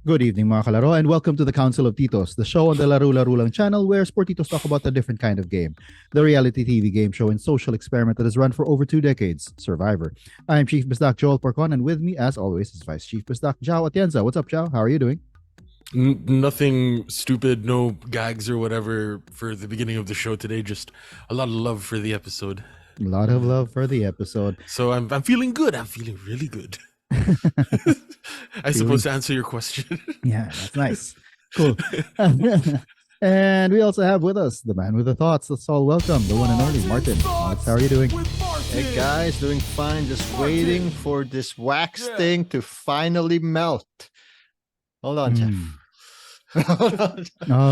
Good evening, mga kalaro, and welcome to the Council of Titos, the show on the Laro-Laro lang channel where Sportitos talk about a different kind of game, the reality TV game show and social experiment that has run for over 2 decades, Survivor. I'm Chief Bisdak Joel Porcon, and with me, as always, is Vice Chief Bisdak Jao Atienza. What's up, Jao? How are you doing? Nothing stupid, no gags or whatever for the beginning of the show today. Just a lot of love for the episode. A lot of love for the episode. So I'm feeling good. I'm feeling really good. I suppose to answer your question. Yeah, that's nice. Cool. And we also have with us the man with the thoughts. Let's all welcome the one and only Martin. Alex, how are you doing? Hey guys, doing fine. Just waiting for this wax thing to finally melt. Hold on, Jeff. Hold on.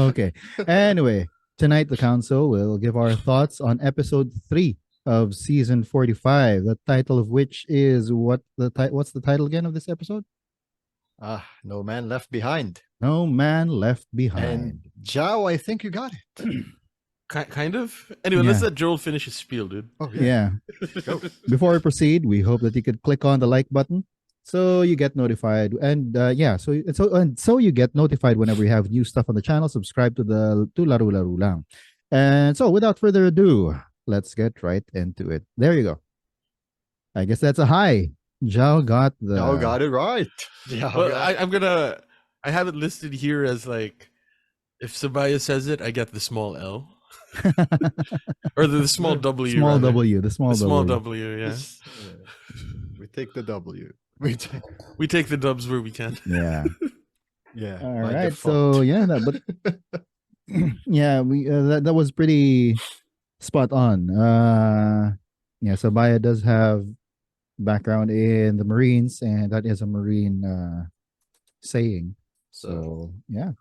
Okay. Anyway, tonight the council will give our thoughts on episode 3 of season 45. The title of which is what's the title again of this episode? No Man Left Behind. No Man Left Behind. And Jao, I think you got it. Kind of. Anyway, let's let Joel finish his spiel, dude. Oh, Yeah. Before we proceed, we hope that you could click on the like button so you get notified. And so you get notified whenever we have new stuff on the channel. Subscribe to Laro-Laro lang. And so without further ado, let's get right into it. There you go. I guess that's a high. Jao got it right. Yeah. Well, I have it listed here as like, if Sabaya says it, I get the small L. Or the small W. Small rather. W. The small W. Small W, yeah. We take the W. We take the dubs where we can. Yeah. Yeah. All right. So yeah, yeah, we that was pretty spot on. Yeah, Sabaya does have background in the Marines, and that is a Marine saying. So yeah,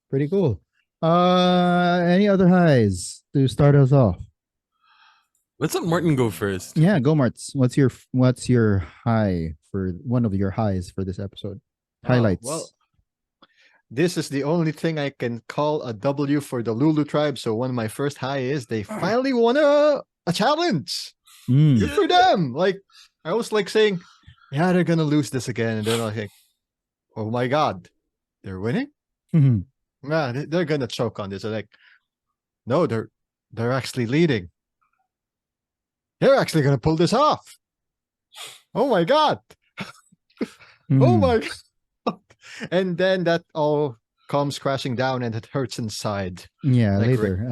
pretty cool. Any other highs to start us off? Let's let Martin go first. Yeah, go Marts. What's your high for one of your highs for this episode? Highlights. Well, this is the only thing I can call a W for the Lulu tribe. So one of my first high is they finally won a challenge. Good for them. Like I was like saying, yeah, they're gonna lose this again, and then I think, oh my god, they're winning. Nah, they're gonna choke on this. I'm like, no, they're actually leading. They're actually gonna pull this off. Oh my god. Oh my god. And then that all comes crashing down and it hurts inside. Yeah, Like, later.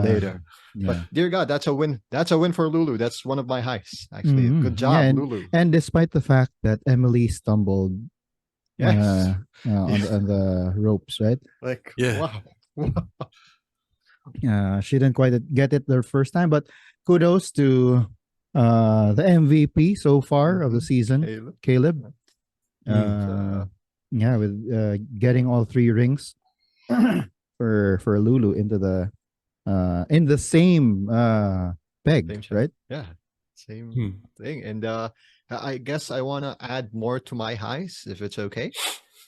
Later. Yeah. But dear God, that's a win. That's a win for Lulu. That's one of my highs, actually. Good job, Yeah, Lulu. And despite the fact that Emily stumbled Yes. on the ropes, right? Like, Yeah. wow. She didn't quite get it the first time, but kudos to the MVP so far of the season, Caleb. Yeah, with getting all 3 rings for Lulu into the in the same peg, Same right? Yeah, same thing. And I guess I want to add more to my highs, if it's okay.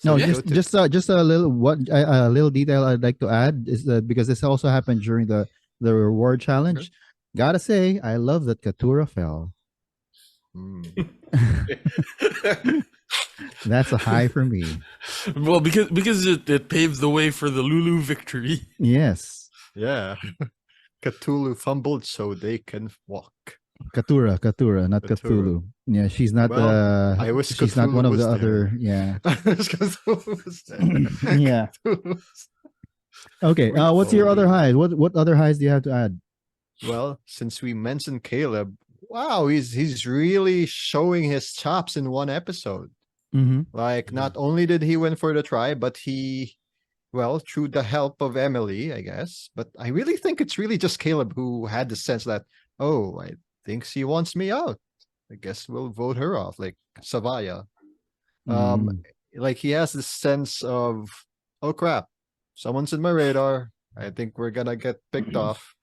No, So just a little detail I'd like to add is that because this also happened during the reward challenge. Gotta say, I love that Katura fell. That's a high for me. Well, because it paved the way for the Lulu victory. Yes. Yeah. Cthulhu fumbled so they can walk. Katura, not Katura. Cthulhu. Yeah, she's not I wish she's not Cthulhu one of was the there. other, yeah. Cthulhu was there. Yeah. Okay, what's your other highs? What other highs do you have to add? Well, since we mentioned Caleb, wow, he's really showing his chops in one episode. Like, not only did he win for the tribe, but he, well, through the help of Emily, I guess. But I really think it's really just Caleb who had the sense that, oh, I think she wants me out. I guess we'll vote her off, like Savaya. Like he has this sense of, oh crap, someone's in my radar. I think we're gonna get picked off.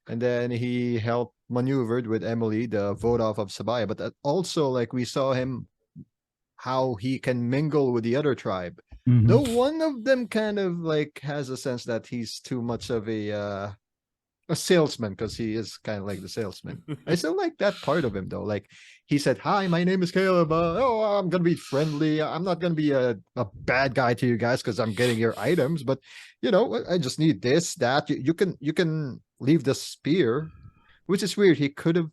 And then he helped maneuvered with Emily the vote off of Sabaya. But that also, like, we saw him how he can mingle with the other tribe. No one of them kind of like has a sense that he's too much of a a salesman, because he is kind of like the salesman. I still like that part of him though. Like he said, "Hi, my name is Caleb. I'm gonna be friendly. I'm not gonna be a bad guy to you guys because I'm getting your items. But I just need this, that. You can leave the spear," which is weird. He could have,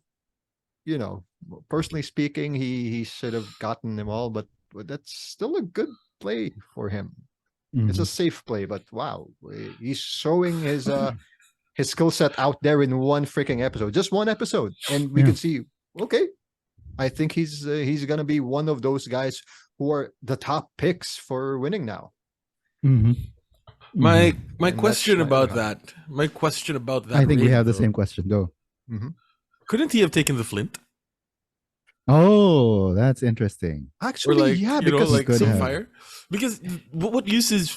personally speaking, he should have gotten them all, but that's still a good play for him. It's a safe play, but wow, he's showing his skill set out there in one freaking episode, just one episode, and we can see. Okay, I think he's gonna be one of those guys who are the top picks for winning now. My question about that. My question about that. I think we have the same question. Go. Couldn't he have taken the flint? Oh, that's interesting. Actually, yeah, because like some fire. Because what uses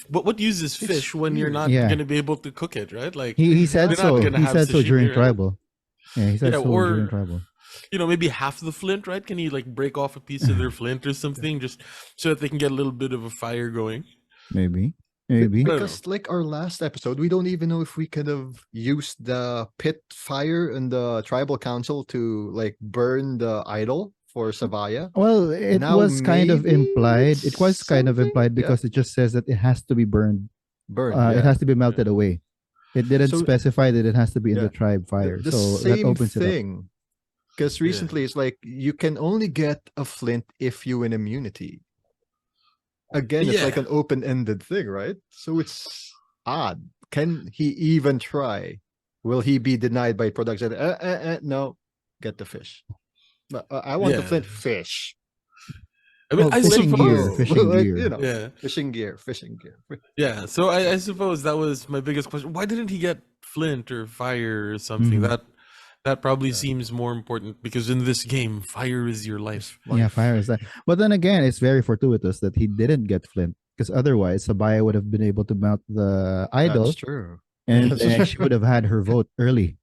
fish when you're not going to be able to cook it, right? Like he said so. He said so during tribal. Yeah, he said so during tribal. Maybe half the flint, right? Can you like break off a piece of their flint or something, just so that they can get a little bit of a fire going? Maybe. Because like our last episode, we don't even know if we could have used the pit fire in the tribal council to like burn the idol for Savaya. Well, it was kind of implied. It was kind of implied because it just says that it has to be burned. It has to be melted away. It didn't specify that it has to be in the tribe fire. The so same that opens thing. It up. Because recently it's like you can only get a flint if you win immunity. Again, it's like an open-ended thing, right? So it's odd. Can he even try? Will he be denied by production? No, get the fish. But I want the flint fish. I mean, I suppose fishing gear. Fishing gear. Yeah, so I suppose that was my biggest question. Why didn't he get flint or fire or something? That probably seems more important, because in this game, fire is your life. Yeah, fire is that. But then again, it's very fortuitous that he didn't get flint, because otherwise Sabaya would have been able to mount the idol. That's true. And she would have had her vote early,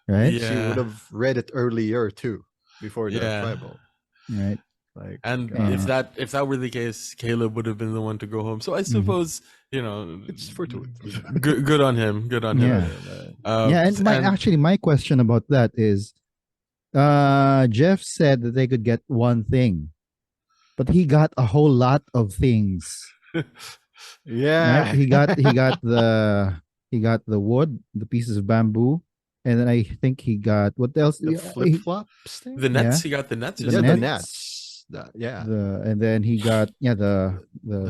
right? Yeah. She would have read it earlier too, before the tribal. Right. Like, and if that were the case, Caleb would have been the one to go home. So I suppose it's fortuitous. Good on him. Good on him. And my question about that is, Jeff said that they could get one thing, but he got a whole lot of things. Yeah, right? He got the wood, the pieces of bamboo, and then I think he got what else? The flip flops thing? The nets. He got the nets. The nets. And then he got the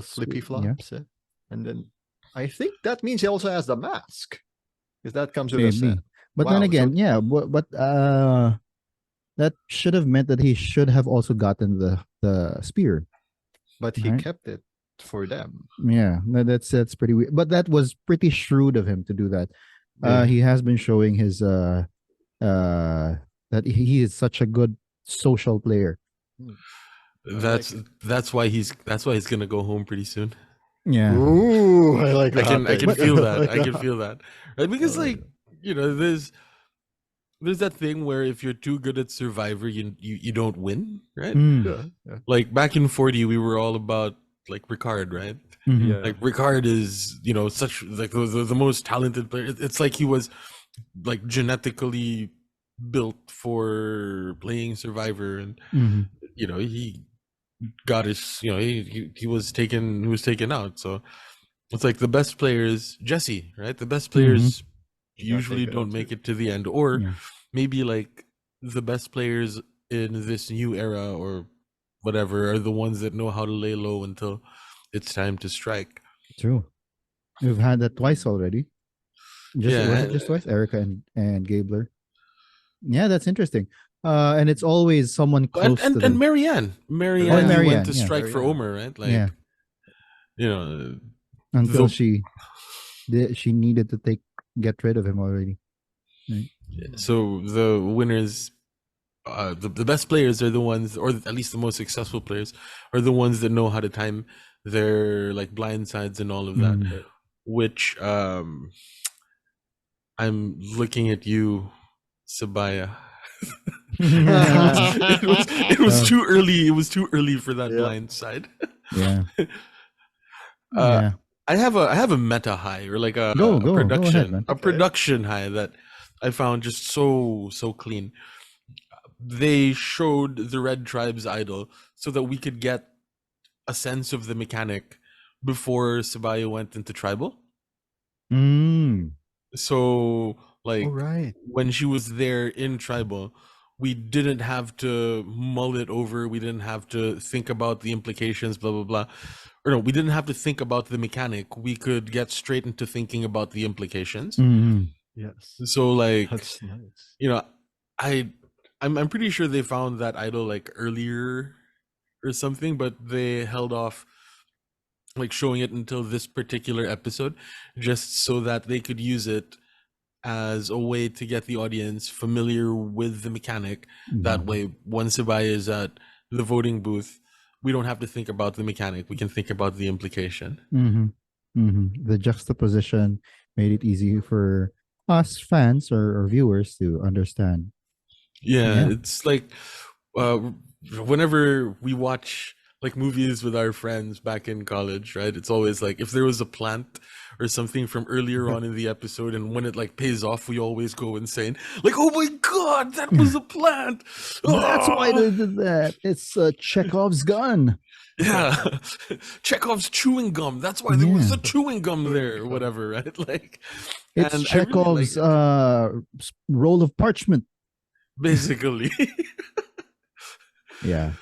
flippy flops. Yeah. And then I think that means he also has the mask, because that comes with a set. But then again, but that should have meant that he should have also gotten the spear. But he kept it for them. Yeah, that's pretty weird. But that was pretty shrewd of him to do that. He has been showing his that he is such a good social player. That's why he's gonna go home pretty soon. Yeah. Ooh, I like that. I can feel that. I can feel that. Right? Because there's that thing where if you're too good at Survivor, you don't win, right? Yeah. Like back in 40, we were all about like Ricard, right? Mm-hmm. Like Ricard is such like the most talented player. It's like he was like genetically built for playing Survivor, and he got his he was taken out. So it's like the best players, Jesse, right? The best players usually don't make it to the end, or maybe like the best players in this new era or whatever are the ones that know how to lay low until it's time to strike. True. We've had that twice already. Just twice, Erica and Gabler. Yeah, that's interesting. And it's always someone close to them. And Marianne went to strike for Omer, right? Like, until she needed to get rid of him already. Right? So the winners, the best players are the ones, or at least the most successful players, are the ones that know how to time their like blind sides and all of that. Which I'm looking at you, Sabaya. it was too early. It was too early for that blind side. I have a meta high, or like a production high that I found just so clean. They showed the Red Tribe's idol so that we could get a sense of the mechanic before Sabaya went into tribal. Mm. So like right. when she was there in tribal, we didn't have to mull it over. We didn't have to think about the implications, blah blah blah. Or no, we didn't have to think about the mechanic. We could get straight into thinking about the implications. Mm. Yes. So like, That's nice. you know, I'm pretty sure they found that idol like earlier or something, but they held off like showing it until this particular episode just so that they could use it as a way to get the audience familiar with the mechanic. That way, once Sabaya is at the voting booth, we don't have to think about the mechanic. We can think about the implication. The juxtaposition made it easy for us fans or viewers to understand. Yeah, it's like whenever we watch like movies with our friends back in college, right? It's always like if there was a plant or something from earlier on in the episode, and when it like pays off, we always go insane. Like, oh my god, that was a plant! That's why Oh! they did that. It's Chekhov's gun. Yeah, Chekhov's chewing gum. That's why there was a chewing gum there, or whatever, right? Like, it's and Chekhov's I really like roll of parchment. basically. Yeah.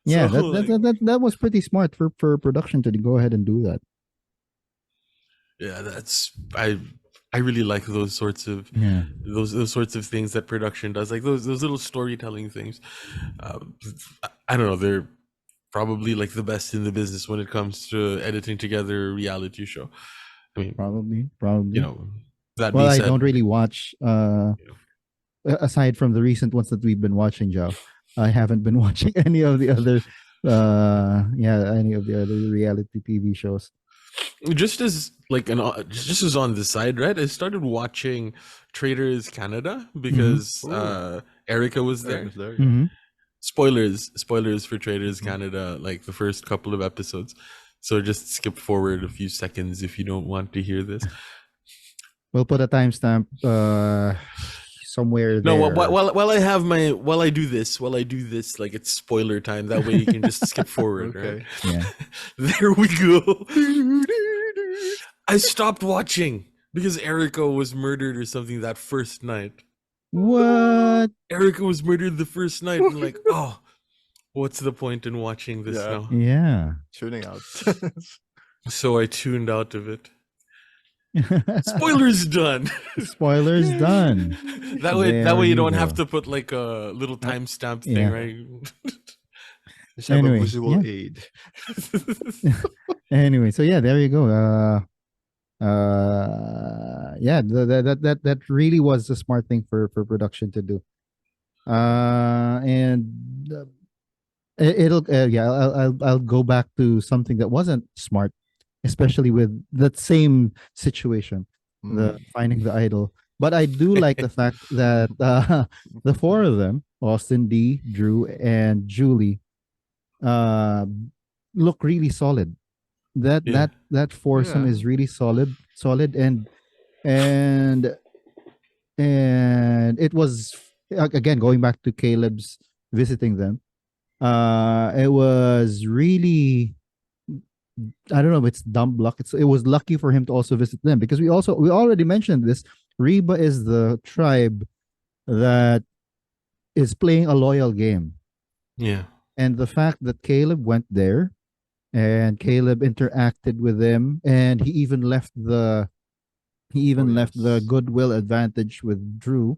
Yeah, So, that was pretty smart for production to go ahead and do that. Yeah, that's I really like those sorts of those sorts of things that production does, like those little storytelling things. I don't know, they're probably like the best in the business when it comes to editing together a reality show. I mean, probably. You know, that well, being I said, don't really watch aside from the recent ones that we've been watching, Joe. I haven't been watching any of the other any of the other reality TV shows. just as like just as on the side, right? I started watching Traders Canada because Erica was there. Spoilers for Traders Canada, like the first couple of episodes. So just skip forward a few seconds if you don't want to hear this. We'll put a timestamp somewhere there. No, while I do this, like it's spoiler time. That way you can just skip forward. Right? Yeah. There we go. I stopped watching because Erica was murdered or something that first night. What? Erica was murdered the first night. And like, oh, what's the point in watching this now? Yeah. Tuning out. So I tuned out of it. Spoilers done. Spoilers done. That way you don't have to put like a little timestamp thing, right? Just have a visual aid. Anyway, so yeah, there you go. That really was a smart thing for production to do. And I'll go back to something that wasn't smart, especially with that same situation, the finding the idol. But I do like the fact that the four of them, Austin, D, Drew, and Julie, look really solid. That foursome is really solid, and it was again going back to Caleb's visiting them. It was really, I don't know if it's dumb luck. It was lucky for him to also visit them because we already mentioned this. Reba is the tribe that is playing a loyal game. Yeah. And the fact that Caleb went there and Caleb interacted with them and he even left the goodwill advantage with Drew,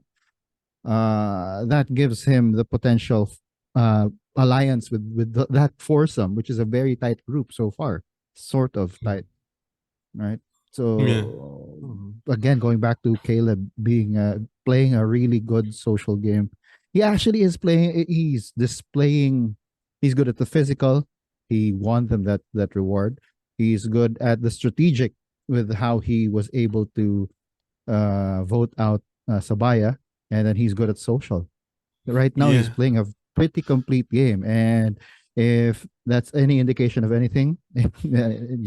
that gives him the potential alliance with that foursome, which is a very tight group so far, sort of tight, right? So again, going back to Caleb being playing a really good social game, he actually is playing. He's displaying. He's good at the physical. He won them that reward. He's good at the strategic with how he was able to vote out Sabaya, and then he's good at social. Right now, he's playing a pretty complete game, and if that's any indication of anything,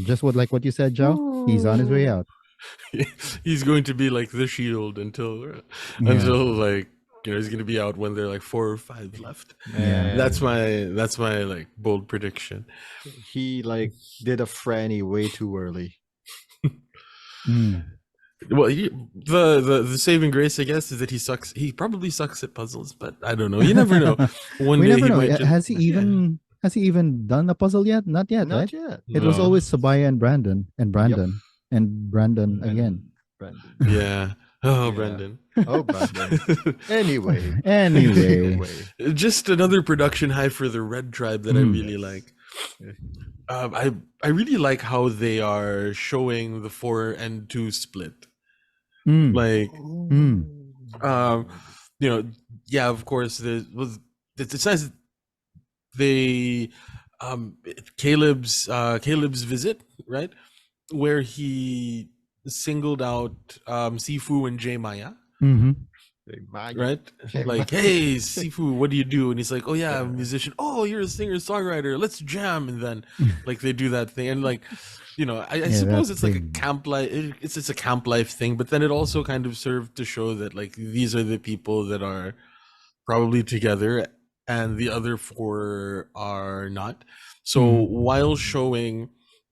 just like what you said, Joe, he's on his way out. He's going to be like the Shield until like he's going to be out when there are like 4 or 5 left. Yeah. That's my like bold prediction. He like did a Franny way too early. Well, the saving grace, I guess, is that he sucks. He probably sucks at puzzles, but I don't know. You never know. One We day never he know. might just, Has he even done a puzzle yet? Not yet, Not right? yet. It was No. always Sabaya and Brandon again. Brandon. Yeah. Oh, Yeah. Brendan. Oh, Brandon. Anyway. Anyway. Just another production high for the Red Tribe that I really like. I really like how they are showing the 4 and 2 split. Like, yeah, of course, it's nice. They, Caleb's visit, right, where he singled out Sifu and J Maya. Right? Like, hey, Sifu, what do you do? And he's like, oh yeah, I'm a musician. Oh, you're a singer-songwriter. Let's jam. And then like they do that thing. And like, I suppose it's like a camp life. It's a camp life thing, but then it also kind of served to show that like these are the people that are probably together and the other 4 are not. So while showing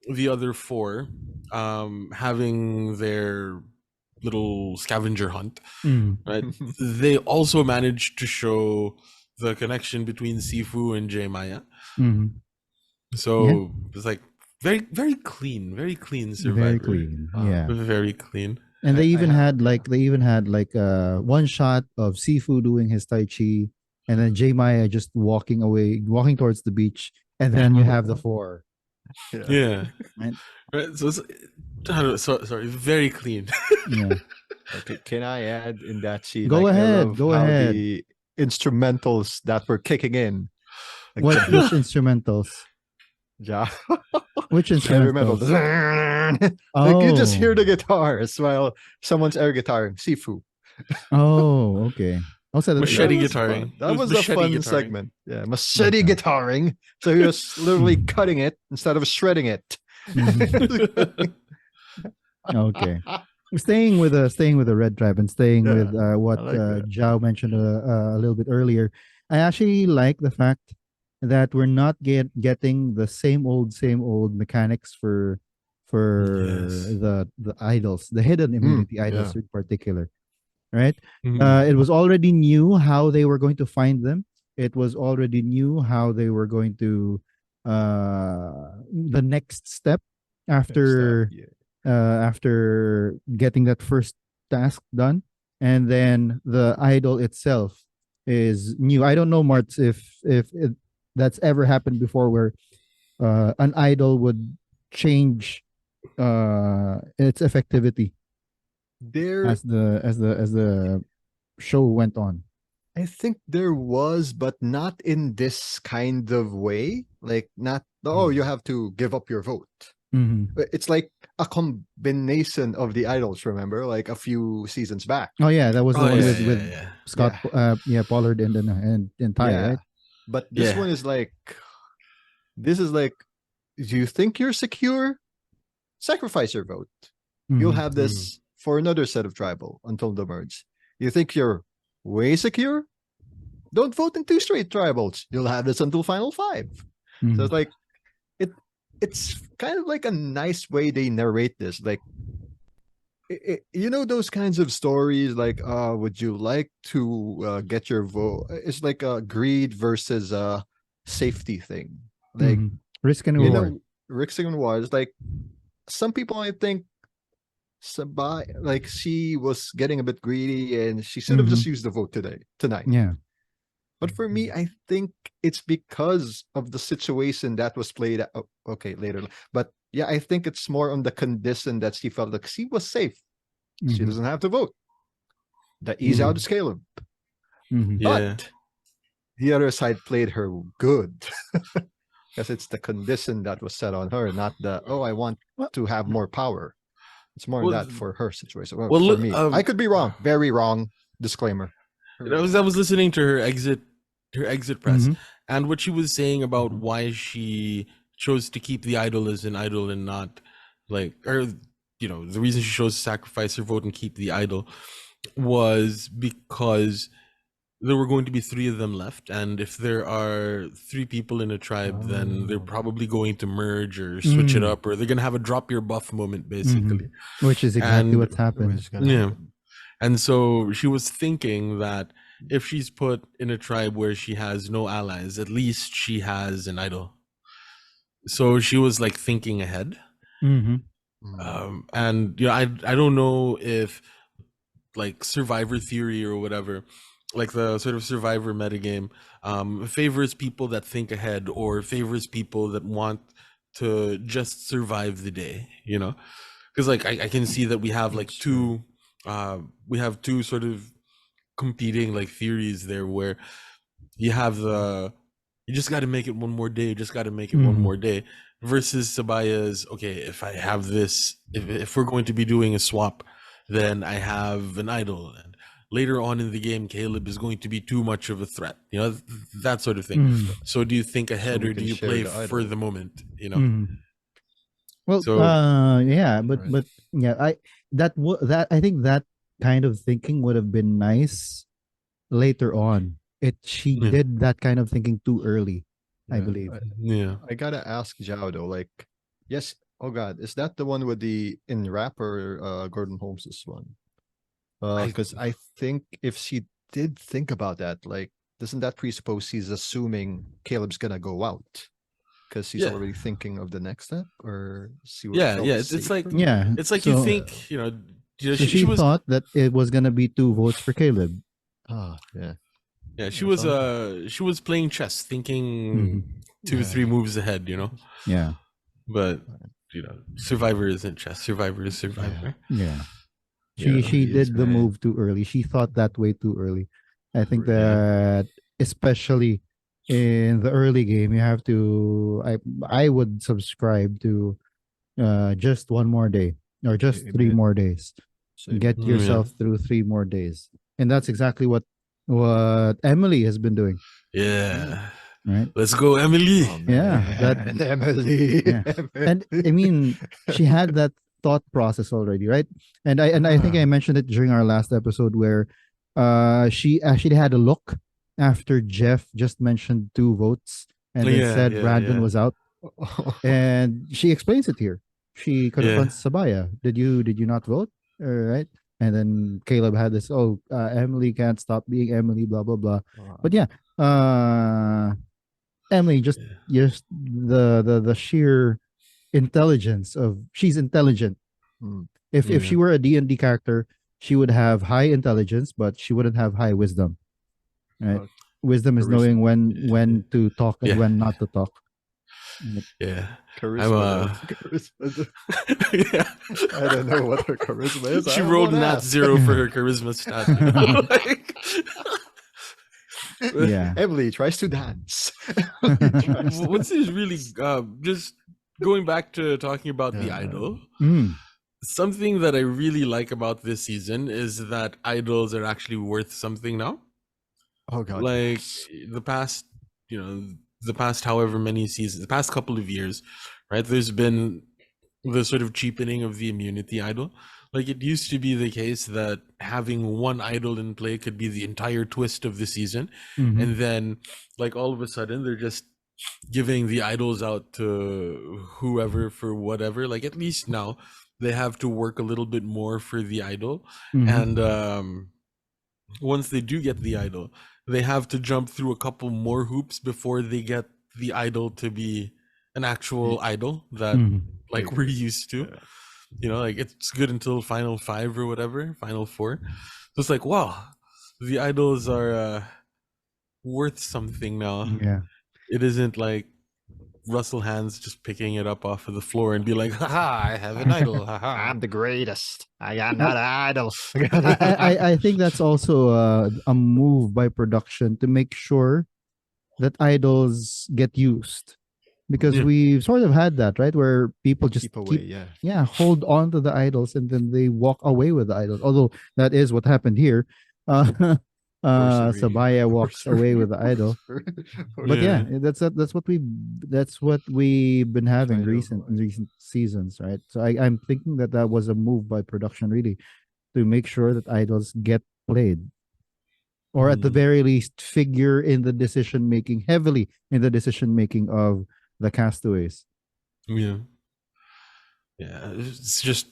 the other 4 having their little scavenger hunt, right, they also managed to show the connection between Sifu and J Maya. So it's like very clean Survivor. Very clean. Very clean. And they even had like one shot of Sifu doing his Tai Chi, and then J Maya just walking towards the beach, and then you have the 4. Yeah. Right. So it's sorry, very clean. Yeah. Okay, can I add in that scene? Go ahead. The instrumentals that were kicking in. Like, which instrumentals? Yeah. Which instrumentals? Like you just hear the guitars while someone's air guitaring. Sifu. Oh, okay. Also, machete guitaring. That was a fun segment. Yeah, machete guitaring. So he was literally cutting it instead of shredding it. Okay. Staying with the Red Tribe and staying with what Zhao mentioned a little bit earlier, I actually like the fact that we're not getting the same old mechanics for the idols, the hidden immunity idols in particular, right? It was already knew how they were going to find them. It was already knew how they were going to the next step after after getting that first task done, and then the idol itself is new. I don't know, Martz, if that's ever happened before, where an idol would change its effectivity as the show went on. I think there was, but not in this kind of way. Like, not, you have to give up your vote. It's like a combination of the idols, remember? Like a few seasons back. Oh yeah, that was the one with Scott Pollard and Ty, right? But this one is like, do you think you're secure? Sacrifice your vote. You'll have this for another set of tribal until the merge. You think you're way secure? Don't vote in 2 straight tribals. You'll have this until final 5. So it's like, it's kind of like a nice way they narrate this. Like, you know, those kinds of stories, like, would you like to get your vote? It's like a greed versus a safety thing. Like, risk and reward. Risk and reward. It's like, some people might think, like, she was getting a bit greedy and she should have just used the vote tonight. Yeah. But for me, I think it's because of the situation that was played out. Okay, later. But yeah, I think it's more on the condition that she felt like she was safe. She doesn't have to vote. That ease out is Caleb. But the other side played her good. Because it's the condition that was set on her, not the, I want to have more power. It's more that for her situation. Well, for me, I could be wrong. Very wrong. Disclaimer. I was listening to her exit press, and what she was saying about why she chose to keep the idol as an idol and not like, or the reason she chose to sacrifice her vote and keep the idol was because there were going to be 3 of them left, and if there are 3 people in a tribe, then they're probably going to merge or switch it up, or they're going to have a drop your buff moment, basically. Which is exactly what's happened. And so she was thinking that if she's put in a tribe where she has no allies, at least she has an idol. So she was like thinking ahead. And I don't know if like Survivor Theory or whatever, like the sort of Survivor metagame, favors people that think ahead or favors people that want to just survive the day, because like I can see that we have like two sort of competing like theories there, where you have you just got to make it one more day, one more day, versus Sabaya's, okay, if I have this, if we're going to be doing a swap, then I have an idol, and later on in the game Caleb is going to be too much of a threat, that sort of thing. So do you think ahead, or do you play for the moment, Well, So but yeah, I think that kind of thinking would have been nice later on. She did that kind of thinking too early, I believe. I gotta ask Zhao though, like, yes, oh god, is that the one with the in rap or Gordon Holmes's one? Because I think if she did think about that, like, doesn't that presuppose she's assuming Caleb's gonna go out? Because she's already thinking of the next step, or she it's like so, you think, so she thought that it was gonna be 2 votes for Caleb. She was playing chess, thinking 2 or 3 moves ahead, Yeah. But Survivor isn't chess. Survivor is Survivor. Yeah. She did the move too early. She thought that way too early. I think that especially in the early game, you have to. I would subscribe to just 1 more day or just 3 more days. Get yourself through 3 more days, and that's exactly what Emily has been doing. Yeah. Right. Let's go, Emily. Emily. Yeah. And I mean, she had that thought process already, right? And I think I mentioned it during our last episode where she actually had a look after Jeff just mentioned 2 votes and then said Brandon was out. And she explains it here. She confronts Sabaya. Did you not vote? Right. And then Caleb had this, Emily can't stop being Emily, blah blah blah. But yeah, Emily just the sheer intelligence of, she's intelligent. If she were a D&D character, she would have high intelligence, but she wouldn't have high wisdom. Right? Wisdom is knowing when to talk and when not to talk. Yeah. Charisma. I don't know what her charisma is. She rolled nat 0 for her charisma stat. Emily tries to dance. What's this really just going back to talking about the idol, something that I really like about this season is that idols are actually worth something now. Oh god. Like the past however many seasons, the past couple of years, right? There's been the sort of cheapening of the immunity idol. Like it used to be the case that having 1 idol in play could be the entire twist of the season. And then like all of a sudden they're just giving the idols out to whoever for whatever. Like at least now they have to work a little bit more for the idol. And once they do get the idol, they have to jump through a couple more hoops before they get the idol to be an actual idol that like we're used to. Like it's good until final 5 or whatever, final 4. So it's like, wow, the idols are worth something now. Yeah. It isn't like Russell Hands just picking it up off of the floor and be like, haha, I have an idol. Haha. I'm the greatest. I am not an idol. I think that's also a move by production to make sure that idols get used. Because we've sort of had that, right? Where people just hold on to the idols and then they walk away with the idols. Although that is what happened here. Sabaya walks away with the idol. But yeah, that's what we've been having recent seasons, right? So I'm thinking that was a move by production, really, to make sure that idols get played, or at the very least figure in the decision making, heavily in the decision making of the castaways. Yeah. It's just,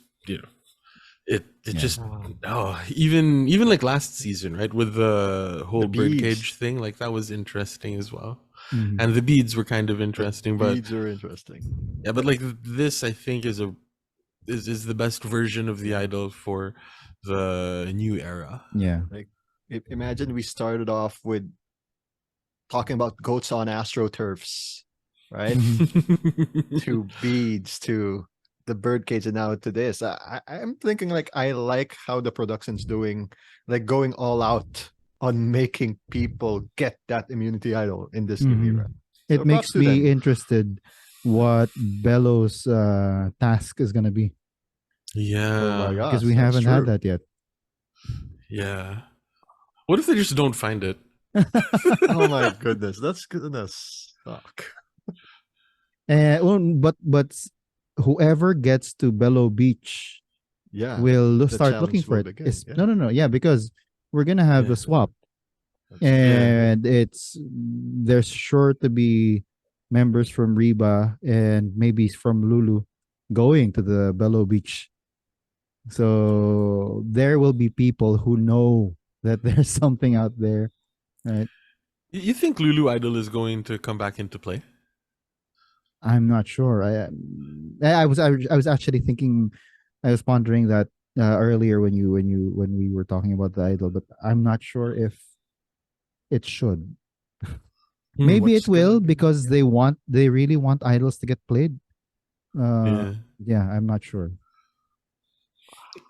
it just even like last season, right, with the whole birdcage thing, like that was interesting as well. And the beads were kind of interesting, but beads are interesting. Yeah, but like this, I think is the best version of the idol for the new era. Yeah. Like, imagine we started off with talking about goats on astroturfs, right? To beads, to the birdcage, and now to this. I'm thinking, like, I like how the production's doing, like going all out on making people get that immunity idol in this new era. It makes me interested what Bello's task is gonna be. Yeah. Oh my gosh, because we haven't had that yet. Yeah. What if they just don't find it? Oh my goodness, that's gonna suck. But whoever gets to Bello Beach, will start looking for it. No, yeah, because we're gonna have the swap, and there's sure to be members from Reba and maybe from Lulu going to the Bello Beach. So there will be people who know that there's something out there, right? You think Lulu Idol is going to come back into play? I'm not sure. I was actually thinking, I was pondering that earlier when we were talking about the idol, but I'm not sure if it should. Maybe it will, because they really want idols to get played. Yeah, I'm not sure.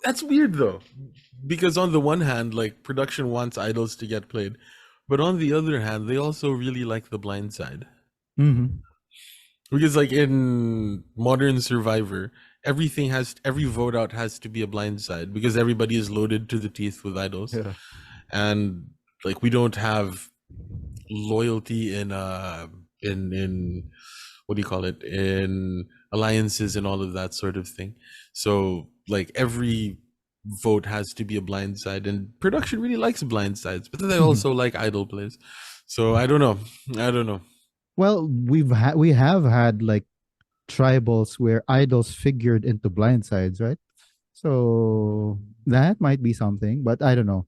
That's weird though, because on the one hand, like production wants idols to get played, but on the other hand, they also really like the blind side. Because like in modern Survivor, every vote out has to be a blind side, because everybody is loaded to the teeth with idols. And like we don't have loyalty in what do you call it, in alliances and all of that sort of thing. So like every vote has to be a blind side, and production really likes blind sides, but then they also like idol plays. So I don't know. Well, we have had like tribals where idols figured into blind sides, right? So that might be something, but I don't know.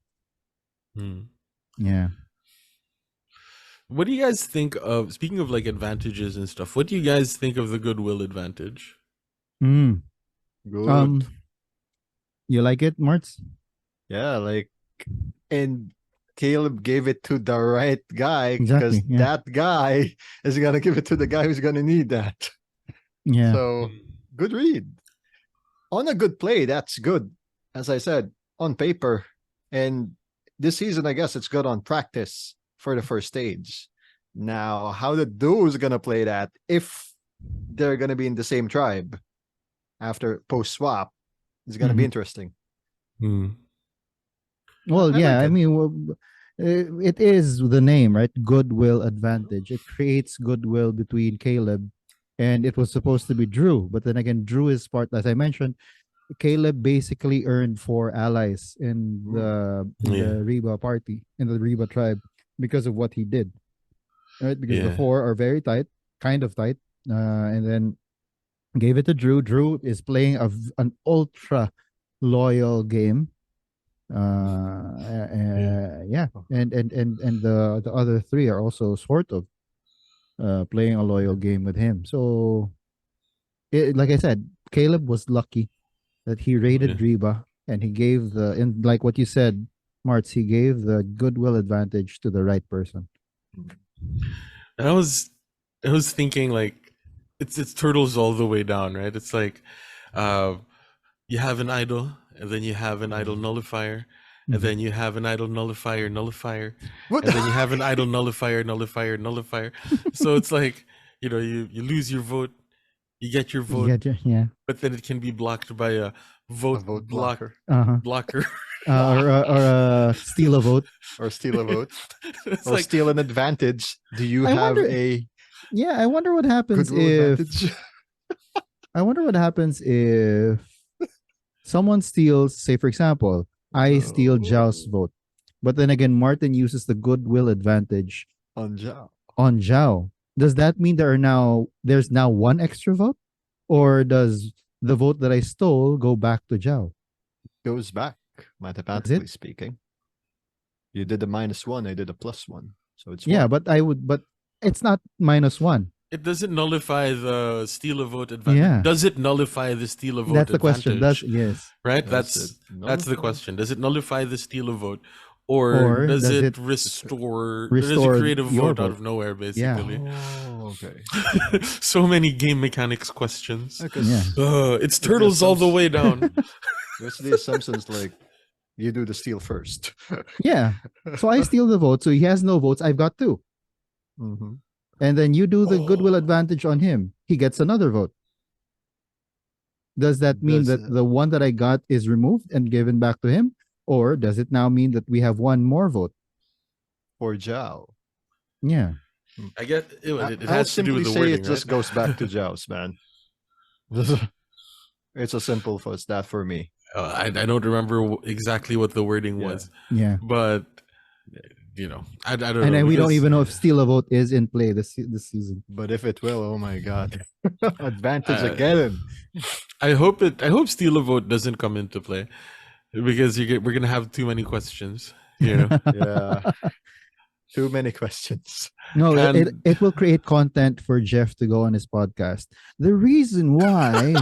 Yeah. What do you guys think of, speaking of like advantages and stuff, what do you guys think of the goodwill advantage? Good. You like it, Martz? Yeah, like, and Caleb gave it to the right guy, Exactly, because that guy is gonna give it to the guy who's gonna need that. Yeah. So good read. On a good play, that's good. As I said, on paper. And this season, I guess it's good on practice for the first stage. Now, how the duo is gonna play that, if they're gonna be in the same tribe after post swap, is gonna be interesting. Well, yeah, I mean, it is the name, right? Goodwill advantage. It creates goodwill between Caleb, and it was supposed to be Drew, but then again, Drew is part, as I mentioned. Caleb basically earned 4 allies in the Reba party, in the Reba tribe, because of what he did, right? Because the 4 are very tight, kind of tight, and then gave it to Drew. Drew is playing an ultra loyal game. And the other 3 are also sort of playing a loyal game with him. So like I said, Caleb was lucky that he raided Reba, and he gave like what you said, Martz, he gave the goodwill advantage to the right person. And I was thinking, like, it's turtles all the way down, right? It's like you have an idol, and then you have an idol nullifier, and then you have an idol nullifier, and then you have an idol nullifier. So it's like, you lose your vote, you get your vote, but then it can be blocked by a vote blocker. or steal a vote. or steal a vote, It's or like steal an advantage. Do you I have wonder. a Yeah, I wonder what happens goodwill if. advantage? I wonder what happens if someone steals. Say, for example, I steal Zhao's Oh, vote, but then again, Martin uses the goodwill advantage on Zhao. on Zhao. Does that mean there's now one extra vote, or does the vote that I stole go back to Zhao? Goes back, Does it? mathematically speaking. You did a -1, I did a +1. So it's Yeah, one. but it's not -1. it doesn't nullify the steal a vote advantage. Yeah. Does it nullify the steal a vote That's the advantage? question. Yes. Right? Does it That's the nullify? question. Does it nullify the steal a vote? Or Or does does it it restore does restore it create a your vote out vote? of nowhere, basically? Oh, okay. So many game mechanics questions. Yeah. It's turtles all the way down. There's the assumptions like you do the steal first. Yeah. So I steal the vote. So he has no votes. I've got 2. Mhm. And then you do the goodwill Oh. advantage on him. He gets another vote. Does that mean Does that the one that I got is removed and given back to him? Or does it now mean that we have one more vote? for Zhao? Yeah. I get it I'll has to do simply with the say wording, it just right? goes back to Zhao's, man. It's as simple as that for me. I don't remember exactly what the wording Yeah. was, Yeah. but I don't know. And then we don't because even know if steal a vote is in play this season. But if it will, oh my god. Advantage Uh, again. I hope steal a vote doesn't come into play because we're gonna have too many questions. Yeah. Too many questions. No, And- it will create content for Jeff to go on his podcast. The reason why.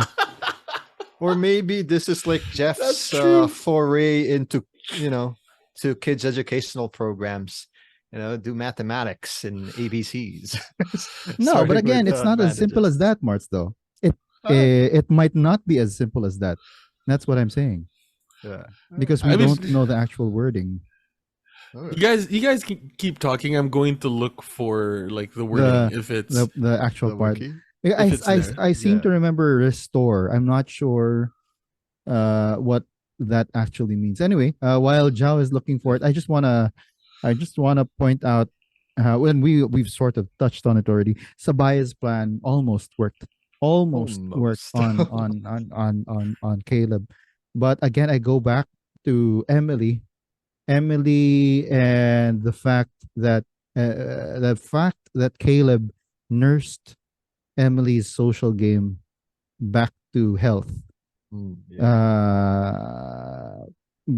Or maybe this is like That's Jeff's true. foray into, to kids' educational programs. Do mathematics and ABCs. No, but Starting again, with, it's not as simple advantages. as that, Marts, though. Ah. It might not be as simple as that. That's what I'm saying. Yeah. Because we I mean- don't know the actual wording. You guys keep talking. I'm going to look for like the wording if it's The actual The part. wiki? I, it's I, there. I seem Yeah. to remember restore. I'm not sure what that actually means. Anyway, while Zhao is looking for it, I just wanna point out when we've sort of touched on it already. Sabaya's plan almost worked. Almost worked Almost. on Caleb. But again, I go back to Emily and the fact that Caleb nursed Emily's social game back to health Yeah.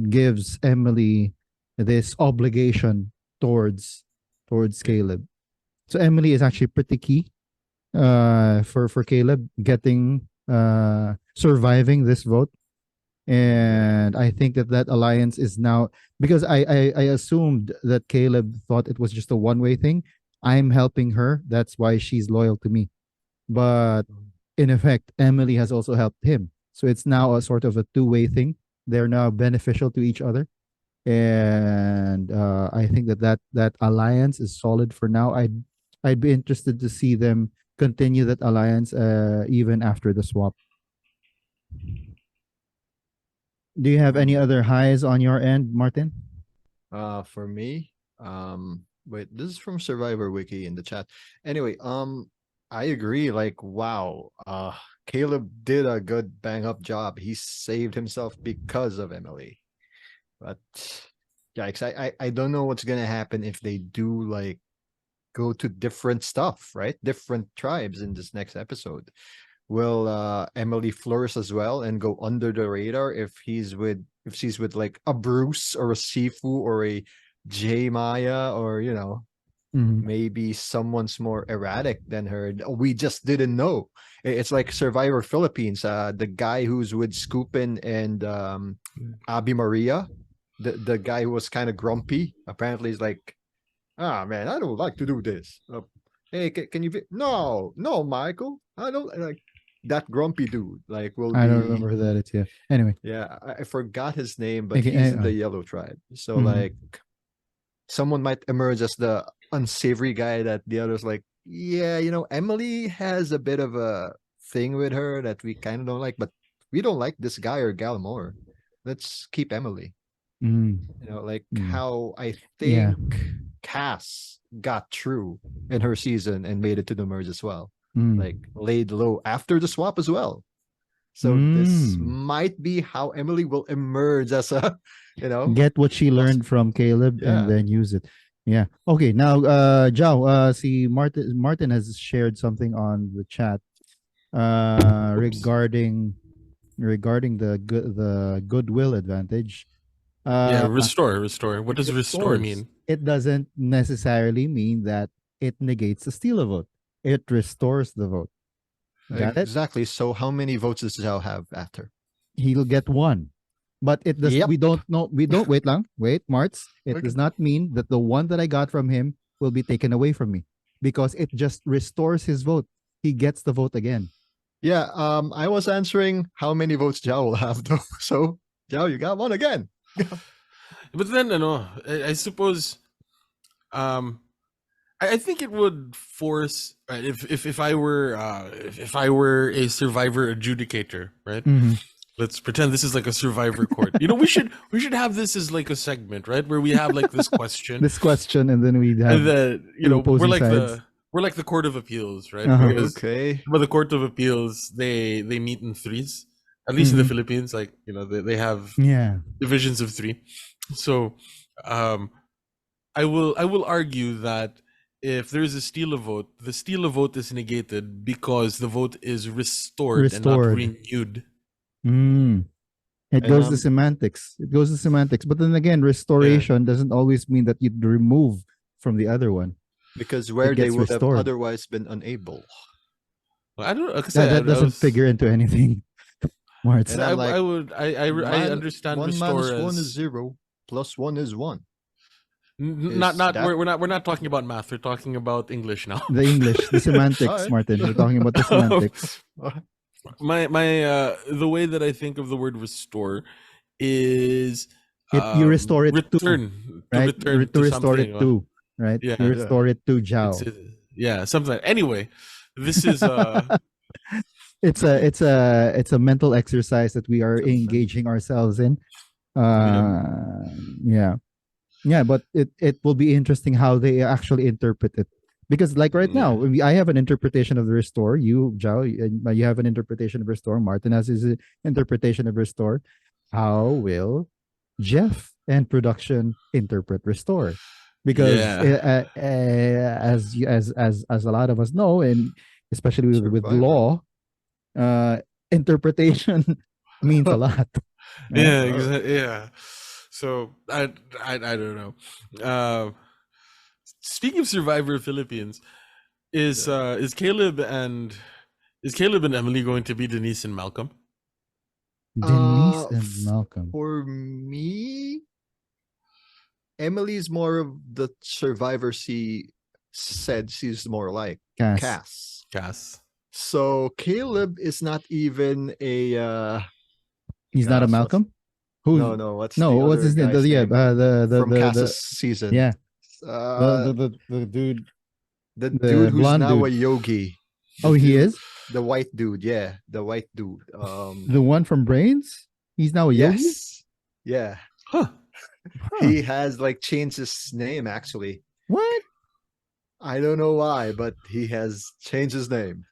gives Emily this obligation towards Caleb. So Emily is actually pretty key for Caleb getting surviving this vote. And I think that alliance is now, because I assumed that Caleb thought it was just a one-way thing. I'm helping her, that's why she's loyal to me. But in effect, Emily has also helped him. So it's now a sort of a two-way thing. They're now beneficial to each other. And I think that alliance is solid for now. I'd be interested to see them continue that alliance even after the swap. Do you have any other highs on your end, Martin? For me, wait, this is from Survivor Wiki in the chat. Anyway, I agree. Like, wow, Caleb did a good bang up job. He saved himself because of Emily. But yikes, I don't know what's gonna happen if they do like go to different stuff, right? Different tribes in this next episode. Will Emily flourish as well and go under the radar if she's with like a Bruce or a Sifu or a J Maya or maybe someone's more erratic than her. We just didn't know. It's like Survivor Philippines. The guy who's with Scoopin and Abi Maria, the guy who was kind of grumpy. Apparently, he's like, man, I don't like to do this. Hey, can you? No, Michael, I don't like that grumpy dude. Like, will I be. don't remember who that is. Yeah. Anyway. Yeah, I forgot his name, but Okay, he's in the yellow tribe. So like, someone might emerge as the unsavory guy that the others like. Yeah, Emily has a bit of a thing with her that we kind of don't like, but we don't like this guy or gal more. Let's keep Emily. You know, like Mm. how I Yeah. think Cass got through in her season and made it to the merge as well. Like laid low after the swap as well. So this might be how Emily will emerge as a, you know, get what she learned from Caleb and Yeah. then use it. Yeah. Okay. Now, Jao, see, Martin has shared something on the chat regarding the goodwill advantage. Yeah, Uh, restore. What it does restore restores. mean? It doesn't necessarily mean that it negates the steal a vote. It restores the vote. Got it? Exactly. So how many votes does Zhao have after? He'll get one. But it does. Yep. We don't know. We don't wait long. Wait, Marts. It Okay. does not mean that the one that I got from him will be taken away from me, because it just restores his vote. He gets the vote again. Yeah. I was answering how many votes Zhao will have though. So Zhao, you got one again. But then, I suppose, I think it would force, right, if I were if I were a survivor adjudicator, right? Let's pretend this is like a survivor court. You know, we should have this as like a segment, right, where we have like this question, This question, and then we have and then two opposing sides. we're like the court of appeals, right? Uh-huh. Okay. But the court of appeals, they meet in threes, at least in the Philippines. Like, you know, they have divisions of three. So, I will argue that if there is a steal a vote, the steal a vote is negated because the vote is restored. And not renewed. It goes to semantics. It goes to semantics. But then again, restoration doesn't always mean that you'd remove from the other one. Because where they would have otherwise been unable. Well, I don't know. That doesn't figure into anything. Marts. I understand one restore minus as, 1 is 0, plus 1 is 1. We're not talking about math. We're talking about English now. The English, the semantics, Right. Martin. We're talking about the semantics. My the way that I think of the word restore is you restore it return, to, right? return to restore something, it to, right? Yeah. You restore it to Zhao. Something. Anyway, this is it's a mental exercise that we are engaging ourselves in. But it will be interesting how they actually interpret it, because like right now I have an interpretation of the restore. You, Zhao, you have an interpretation of restore. Martin has his interpretation of restore. How will Jeff and production interpret restore? Because as a lot of us know, and especially with law, interpretation means a lot. Yeah. So I don't know. Speaking of Survivor Philippines, is Caleb and Emily going to be Denise and Malcolm? Denise and Malcolm. For me, Emily's more of the survivor said she's more like Cass. So Caleb is not even a he's not a Malcolm? No, what's his name? The Cass's season. Yeah. The dude. The dude who's now a yogi. He is? The white dude, yeah. The white dude. The one from Brains? He's now a yogi? Yes. Yeah. He has like changed his name actually. What? I don't know why, but he has changed his name.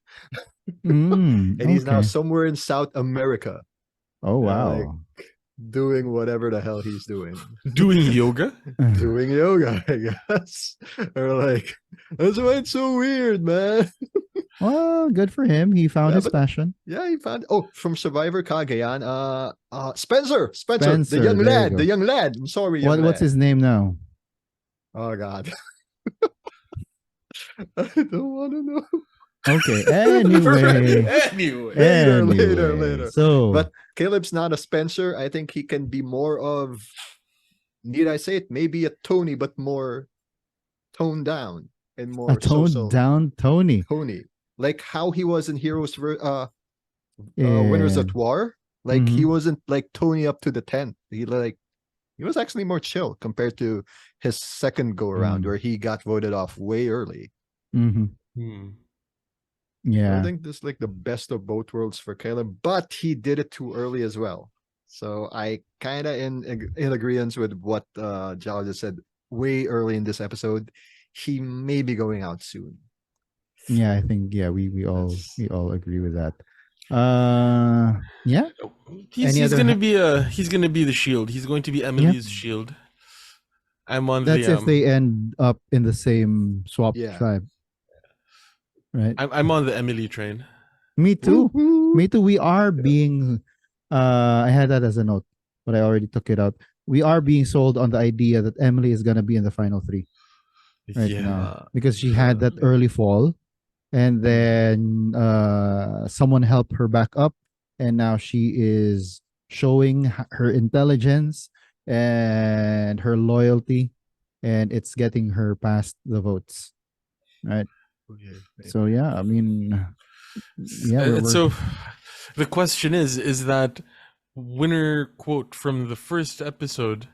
And he's now somewhere in South America. Oh wow. Doing whatever the hell he's doing. Doing yoga? Doing yoga, I guess. Or like, that's why it's so weird, man. Well, good for him. He found his passion. Yeah, he found from Survivor Cagayan. Spencer, the young lad. I'm sorry, what's his name now? Oh God. I don't want to know. Okay. Anyway. Later. So, but Caleb's not a Spencer. I think he can be more of, need I say it? Maybe a Tony, but more toned down and more toned down Tony. Like how he was in Heroes Winners at War. Like he wasn't like Tony up to the 10th. He was actually more chill compared to his second go around where he got voted off way early. Yeah, I think this is like the best of both worlds for Caleb, but he did it too early as well. So I kind of in agreement with what Jal just said way early in this episode. He may be going out soon. Yeah, I think we all agree with that. Yeah. He's gonna be the shield. He's going to be Emily's shield. I'm on That's the if they end up in the same swap Yeah. tribe. Right. I'm on the Emily train. Me too. Woohoo. Me too. We are being I had that as a note, but I already took it out. We are being sold on the idea that Emily is gonna be in the final 3 right now. Because she had that early fall and then someone helped her back up and now she is showing her intelligence and her loyalty and it's getting her past the votes, right? So yeah, I mean, yeah. So the question is that winner quote from the first episode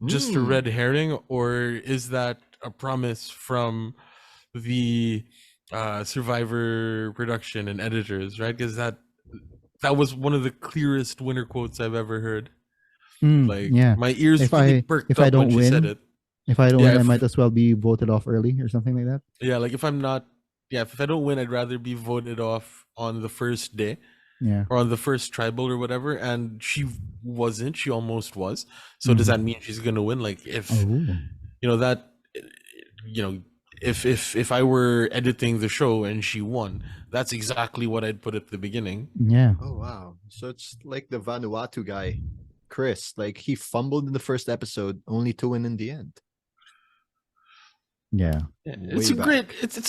just a red herring, or is that a promise from the Survivor production and editors, right? Because that was one of the clearest winner quotes I've ever heard. My ears really perked up when she said it. If I don't win, I might as well be voted off early or something like that. Yeah, like if I don't win, I'd rather be voted off on the first day. Yeah. Or on the first tribal or whatever. And she wasn't. She almost was. So does that mean she's gonna win? Like if if I were editing the show and she won, that's exactly what I'd put at the beginning. Yeah. Oh wow. So it's like the Vanuatu guy, Chris. Like he fumbled in the first episode, only to win in the end. Yeah. It's a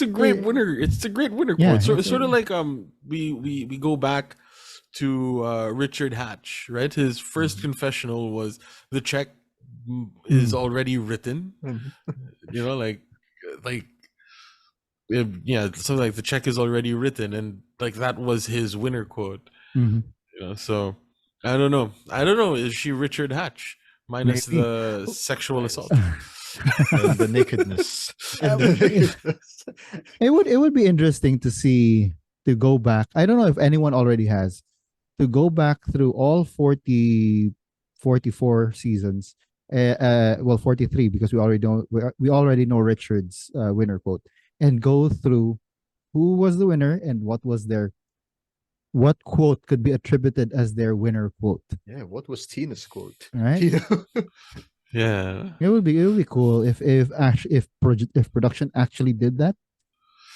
great winner. It's a great winner quote. So it's sort of like we go back to Richard Hatch, right? His first confessional was the check is already written. You know, something like the check is already written, and like that was his winner quote. You know, so I don't know. Is she Richard Hatch minus the sexual assault? And the nakedness. It would be interesting to go back. I don't know if anyone already has to go back through all 44 seasons. 43 because we already know Richard's winner quote and go through who was the winner and what quote could be attributed as their winner quote. Yeah, what was Tina's quote? Right? Yeah, it would be cool if production actually did that.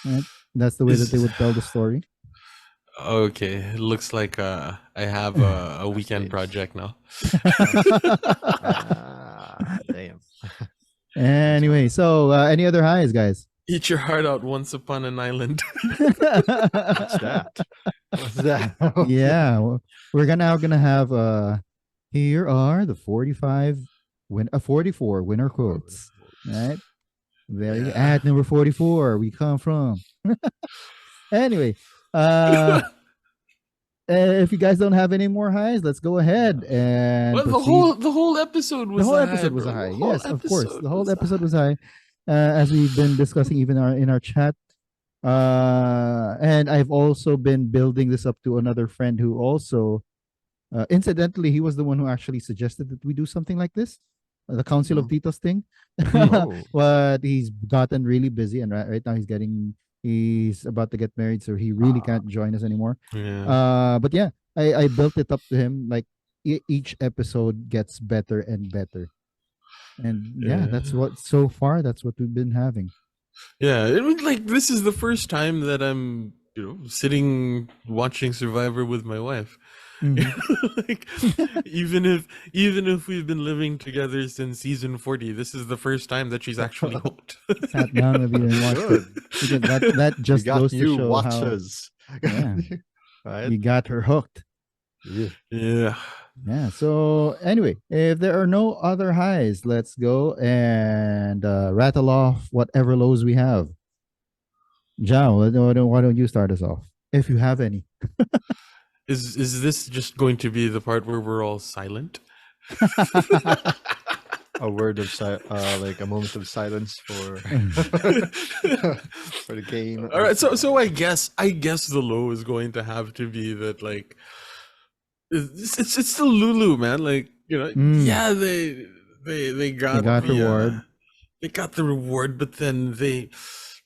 Right? That's the way that they would tell the story. Okay, it looks like I have a weekend project now. Damn. Anyway, so any other highs, guys? Eat your heart out once upon an island. What's that? Yeah, we're gonna have here are the 44 winner quotes. Right? There you go. At number 44, we come from. Anyway, if you guys don't have any more highs, let's go ahead and the whole episode was a high. Yes, of course, the whole episode was high, as we've been discussing even in our chat. And I've also been building this up to another friend who also, incidentally, he was the one who actually suggested that we do something like this, the Council of Titos thing. But he's gotten really busy, and right now he's about to get married, so he really can't join us anymore. But yeah, I built it up to him. Like each episode gets better and better, and that's what we've been having. Yeah, it was like this is the first time that I'm sitting watching Survivor with my wife. Like even if we've been living together since season 40, this is the first time that she's actually hooked. Sat down with you and watched it. That just goes to show watches. How Right? you got her hooked. Yeah. So anyway, if there are no other highs, let's go and rattle off whatever lows we have. Jao, why don't you start us off if you have any? Is this just going to be the part where we're all silent? A word of like a moment of silence for for the game. All right, so I guess the low is going to have to be that, like, it's still Lulu, man. Like, yeah, they got reward. They got the reward, but then they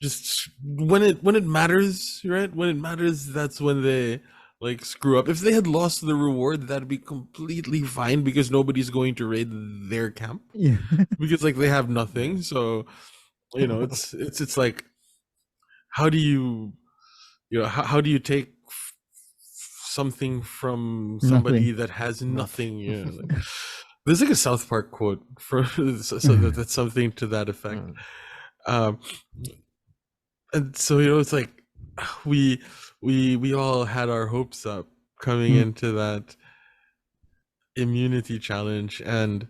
just when it matters, right? When it matters, that's when they like screw up. If they had lost the reward, that'd be completely fine because nobody's going to raid their camp. Yeah. Because like they have nothing. So, it's like, how do you how do you take something from somebody that has nothing? Yeah, like, there's like a South Park quote for so that's something to that effect. And so it's like we all had our hopes up coming into that immunity challenge, and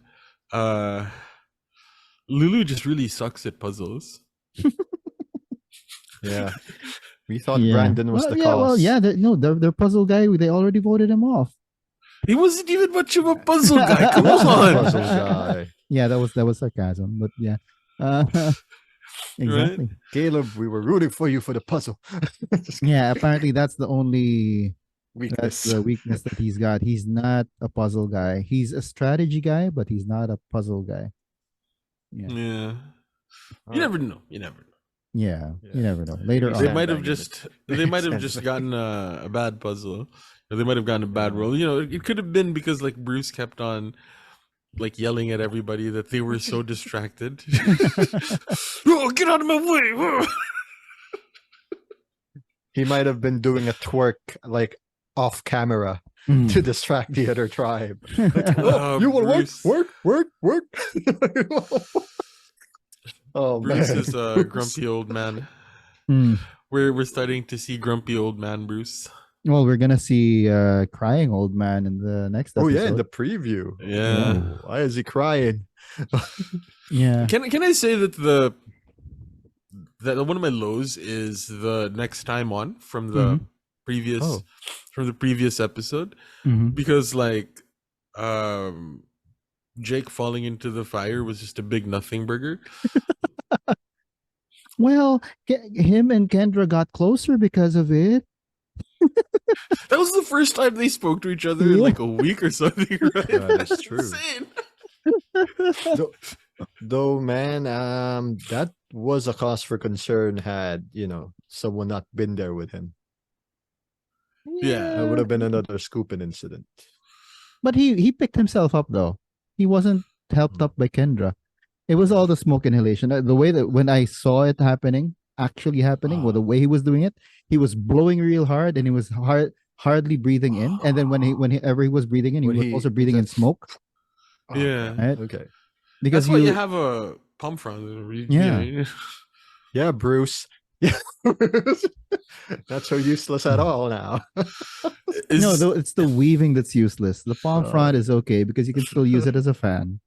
Lulu just really sucks at puzzles. Yeah. We thought Brandon was the cause. Well, yeah, their puzzle guy, they already voted him off. He wasn't even much of a puzzle guy. Come on. Puzzle guy. Yeah, that was sarcasm, but yeah. Exactly. Right? Caleb, we were rooting for you for the puzzle. Yeah, apparently that's the only weakness. That's the weakness that he's got. He's not a puzzle guy. He's a strategy guy, but he's not a puzzle guy. Yeah. You never know. You never know. Yeah, you never know. Later on, they might have just gotten a bad puzzle, or they might have gotten a bad roll. It could have been because like Bruce kept on like yelling at everybody that they were so distracted. Oh, get out of my way! He might have been doing a twerk like off camera to distract the other tribe. Like, you want to work? Oh, Bruce man. is a grumpy old man. We're starting to see grumpy old man Bruce. Well, we're gonna see crying old man in the next episode. Oh yeah, in the preview. Yeah. Oh, why is he crying? Yeah. Can I say that that one of my lows is the next time on from the previous episode, because like Jake falling into the fire was just a big nothing burger. Well, him and Kendra got closer because of it. That was the first time they spoke to each other in like a week or something, right? That's true. Though, man, that was a cause for concern had, someone not been there with him. Yeah. That would have been another scooping incident. But he picked himself up though. He wasn't helped up by Kendra. It was all the smoke inhalation. The way that when I saw it actually happening, well, the way he was doing it, he was blowing real hard and he was hardly breathing in. And then whenever he was breathing in, he was also breathing in smoke. Yeah. Right? Okay. Because that's why you have a pump front. Yeah, Bruce. Yeah. Not so useless at all now. No, it's the weaving that's useless. The palm front is okay because you can still use it as a fan.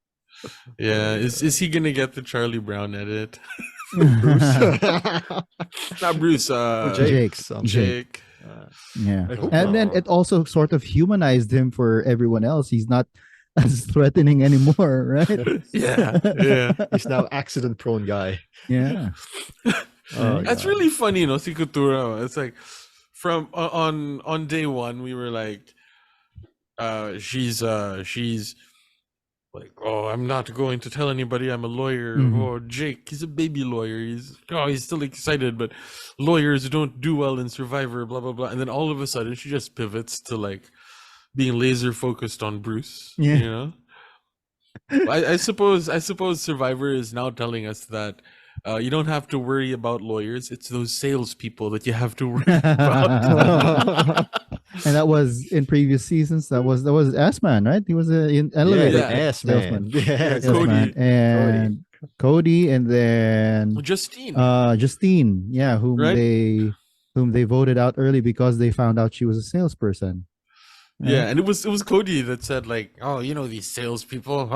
Yeah, is he gonna get the Charlie Brown edit? Bruce. Not Bruce. Jake. Yeah, and then it also sort of humanized him for everyone else. He's not as threatening anymore, right? Yeah. He's now accident-prone guy. Yeah. That's really funny, si Couture. It's like from on day one, we were like, she's like, oh, I'm not going to tell anybody I'm a lawyer. Oh, Jake, he's a baby lawyer. He's still excited, but lawyers don't do well in Survivor, blah, blah, blah. And then all of a sudden she just pivots to like being laser focused on Bruce. Yeah. I suppose Survivor is now telling us that you don't have to worry about lawyers. It's those salespeople that you have to worry about. And that was in previous seasons. That was S-Man, right? He was in elevator. S-Man. Yeah, Cody, and then Justine. Justine, yeah, whom they voted out early because they found out she was a salesperson. Right? Yeah, and it was Cody that said like, oh, these salespeople.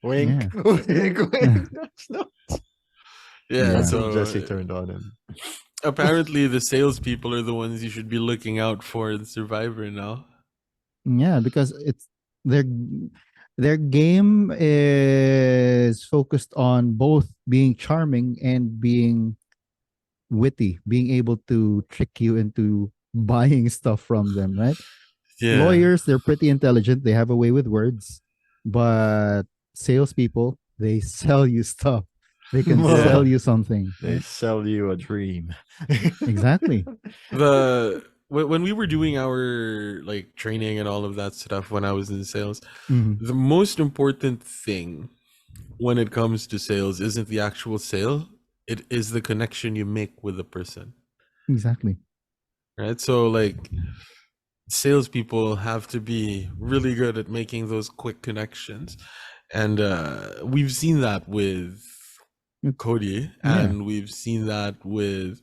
Wink. Wink. Yeah, so Jesse turned on him. Apparently, the salespeople are the ones you should be looking out for in Survivor now. Yeah, because it's their game is focused on both being charming and being witty, being able to trick you into buying stuff from them, right? Yeah. Lawyers, they're pretty intelligent. They have a way with words, but salespeople, they sell you stuff. They can Yeah. sell you something. They Right? sell you a dream. Exactly. When we were doing our like training and all of that stuff when I was in sales, Mhm. the most important thing when it comes to sales isn't the actual sale, it is the connection you make with the person. Exactly. Right? So like salespeople have to be really good at making those quick connections. And we've seen that with Cody, and we've seen that with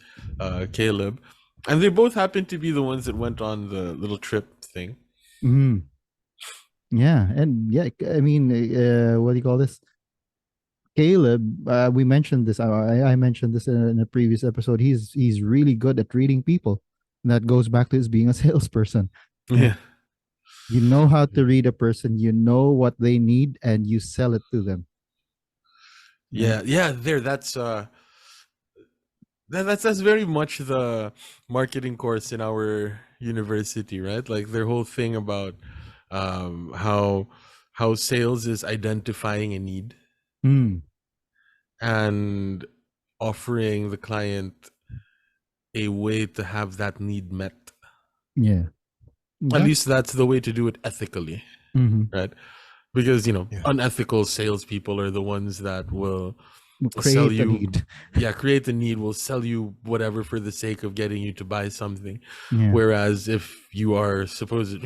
Caleb. And they both happen to be the ones that went on the little trip thing. Mhm. Yeah, and yeah, I mean, what do you call this? Caleb, we mentioned this. I mentioned this in a previous episode. He's really good at reading people. And that goes back to his being a salesperson. Yeah. You know how to read a person. You know what they need, and you sell it to them. Yeah, yeah, there. That's very much the marketing course in our university, right? Like their whole thing about how sales is identifying a need Mm, and offering the client a way to have that need met. yeah. At Exactly. least that's the way to do it ethically, Mm-hmm. right? Because Yeah. unethical salespeople are the ones that will sell Create a you, need. create the need, will sell you whatever for the sake of getting you to buy something. Yeah. Whereas if you are supposed,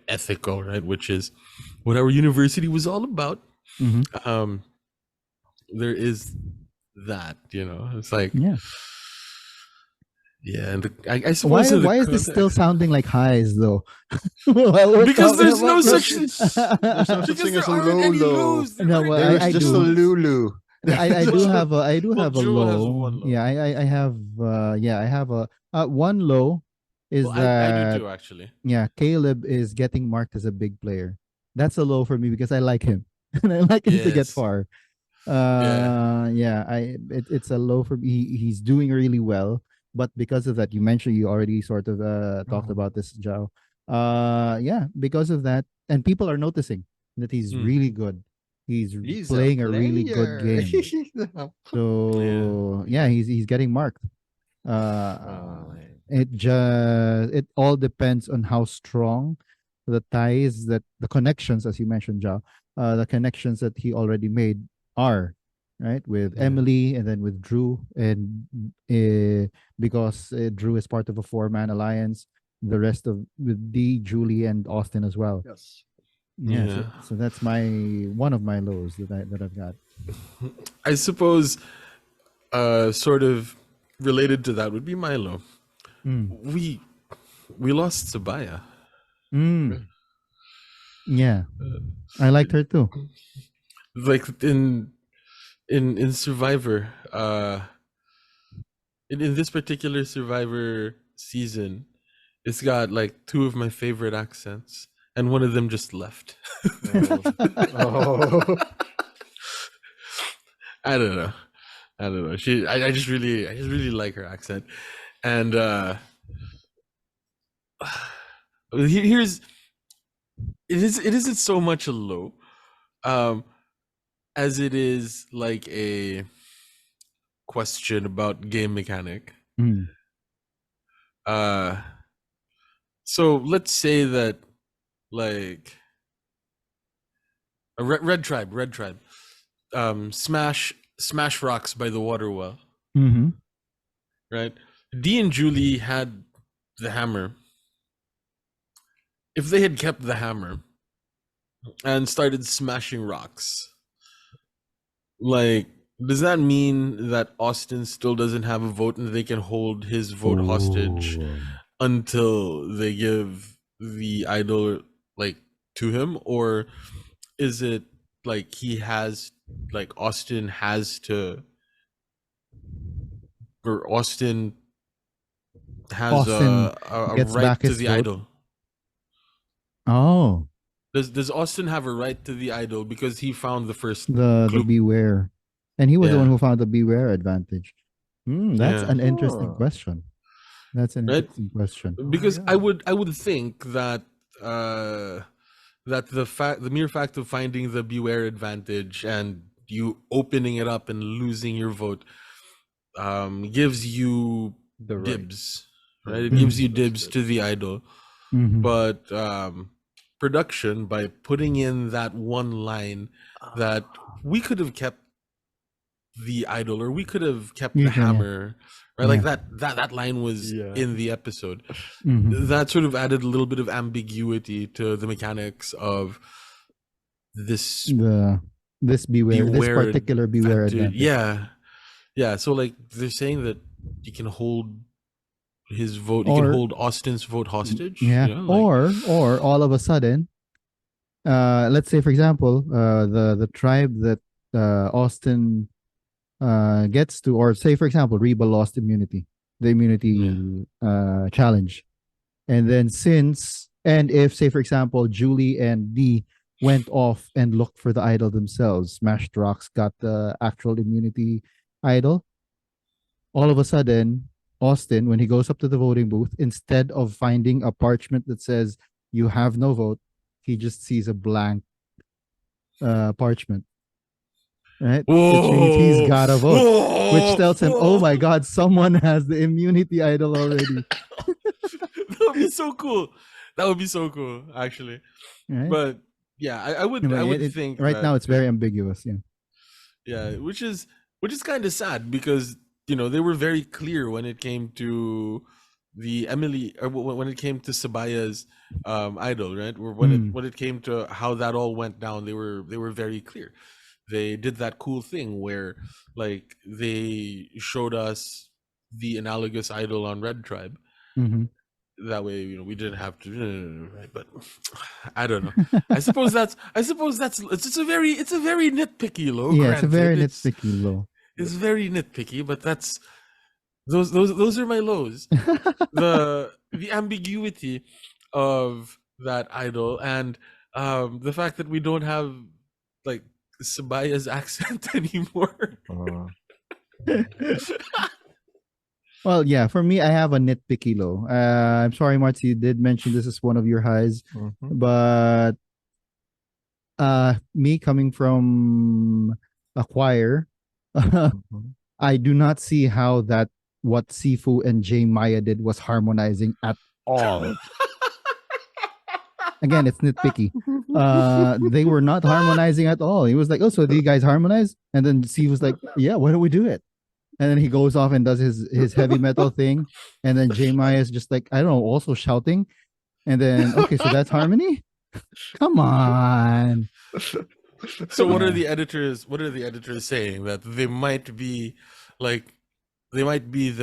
ethical, right, which is what our university was all about, Mm-hmm. there is that, it's like, Yeah. yeah, and I suppose Why is this still sounding like highs though? While we're because talking there's no about such There's no because such thing there as a aren't any low. lows. There No, aren't well, any There's I just a do. Lulu. I do have Well, a Joe has low. one low. Yeah, I have I have a one low is Well, I do that too, actually. yeah, Caleb is getting marked as a big player. That's a low for me because I like him. And I like him to get Yes. far. Yeah. Yeah, it's a low for me. He's doing really well, but because of that, you mentioned you already sort of talked about this, Jao. Yeah, because of that, and people are noticing that he's Mm. really good. He's He's playing a a really good player. game. So yeah, he's getting marked. Uh, it all depends on how strong the ties that the connections, as you mentioned, Ja, the connections that he already made are right with Yeah. Emily and then with Drew, and because Drew is part of a four-man alliance, the rest of with D, Julie, and Austin as well. Yes. Yeah, Yeah. so that's my one of my lows that I've got. I suppose sort of related to that would be Milo. Mm. We lost Sabaya. Mm. Yeah, I liked her too. Like in Survivor, in this particular Survivor season, it's got like two of my favorite accents, and one of them just left. Oh. I don't know. I just really like her accent, and here's it isn't so much a low, as it is like a question about game mechanic. Mm. So let's say that like a red tribe, smash rocks by the water well, Mm-hmm. right? D and Julie had the hammer. If they had kept the hammer and started smashing rocks, like, does that mean that Austin still doesn't have a vote and they can hold his vote hostage until they give the idol like to him? Or is it like Austin has to, or Austin has Austin a gets right back to his the vote. idol? Oh, Does Austin have a right to the idol because he found the first the clue? beware, and he was the one Yeah. who found the beware advantage. That's Yeah. an interesting Huh. question. That's an right? interesting question. Because yeah. I would think that that the mere fact of finding the beware advantage and you opening it up and losing your vote gives you The right. dibs, right? It Dibs, gives you that's dibs good. to the idol. Mhm. But production, by putting in that one line that we could have kept the idol, or we could have kept You the can, yeah. hammer, right? Yeah. Like that line was Yeah. in the episode. Mhm. That sort of added a little bit of ambiguity to the mechanics of this This beware particular beware advantage. Yeah. So like they're saying that you can hold his vote, you Or- can hold Austin's vote hostage. Yeah. You know, like, Or all of a sudden, let's say for example, the tribe that Austin gets to, or say for example, Reba lost immunity, the immunity challenge, and then if say for example Julie and Dee went off and looked for the idol themselves, Smashed Rocks got the actual immunity idol. All of a sudden, Austin, when he goes up to the voting booth, instead of finding a parchment that says you have no vote, he just sees a blank parchment. Right? Which means he's got a vote. Which tells him, oh my god, someone has the immunity idol already. that would be so cool. That would be so cool, actually. Right? But yeah, I would think right that, now it's very ambiguous. Yeah. yeah, which is kind of sad, because you know they were very clear when it came to the Emily, or when it came to Sabaya's idol, right? Or when it came to how that all went down, they were very clear. They did that cool thing where like they showed us the analogous idol on Red Tribe. Mm-hmm. That way, you know, we didn't have to, right? But I don't know. I suppose that's it's a very nitpicky low. Yeah, it's a very Granted, nitpicky low. It's very nitpicky, but that's those are my lows. the ambiguity of that idol, and the fact that we don't have like Sabaya's accent anymore. Well, yeah, for me, I have a nitpicky low. I'm sorry, Marty, you did mention this is one of your highs, but me coming from a choir, I do not see how what Sifu and J Maya did was harmonizing at all. Again, it's nitpicky. They were not harmonizing at all. He was like, "Oh, so do you guys harmonize?" And then Steve was like, "Yeah, why don't we do it?" And then he goes off and does his heavy metal thing, and then J Maya is just like, I don't know, also shouting, and then okay, so that's harmony. Come on. So what are the editors? What are the editors saying? That they might be the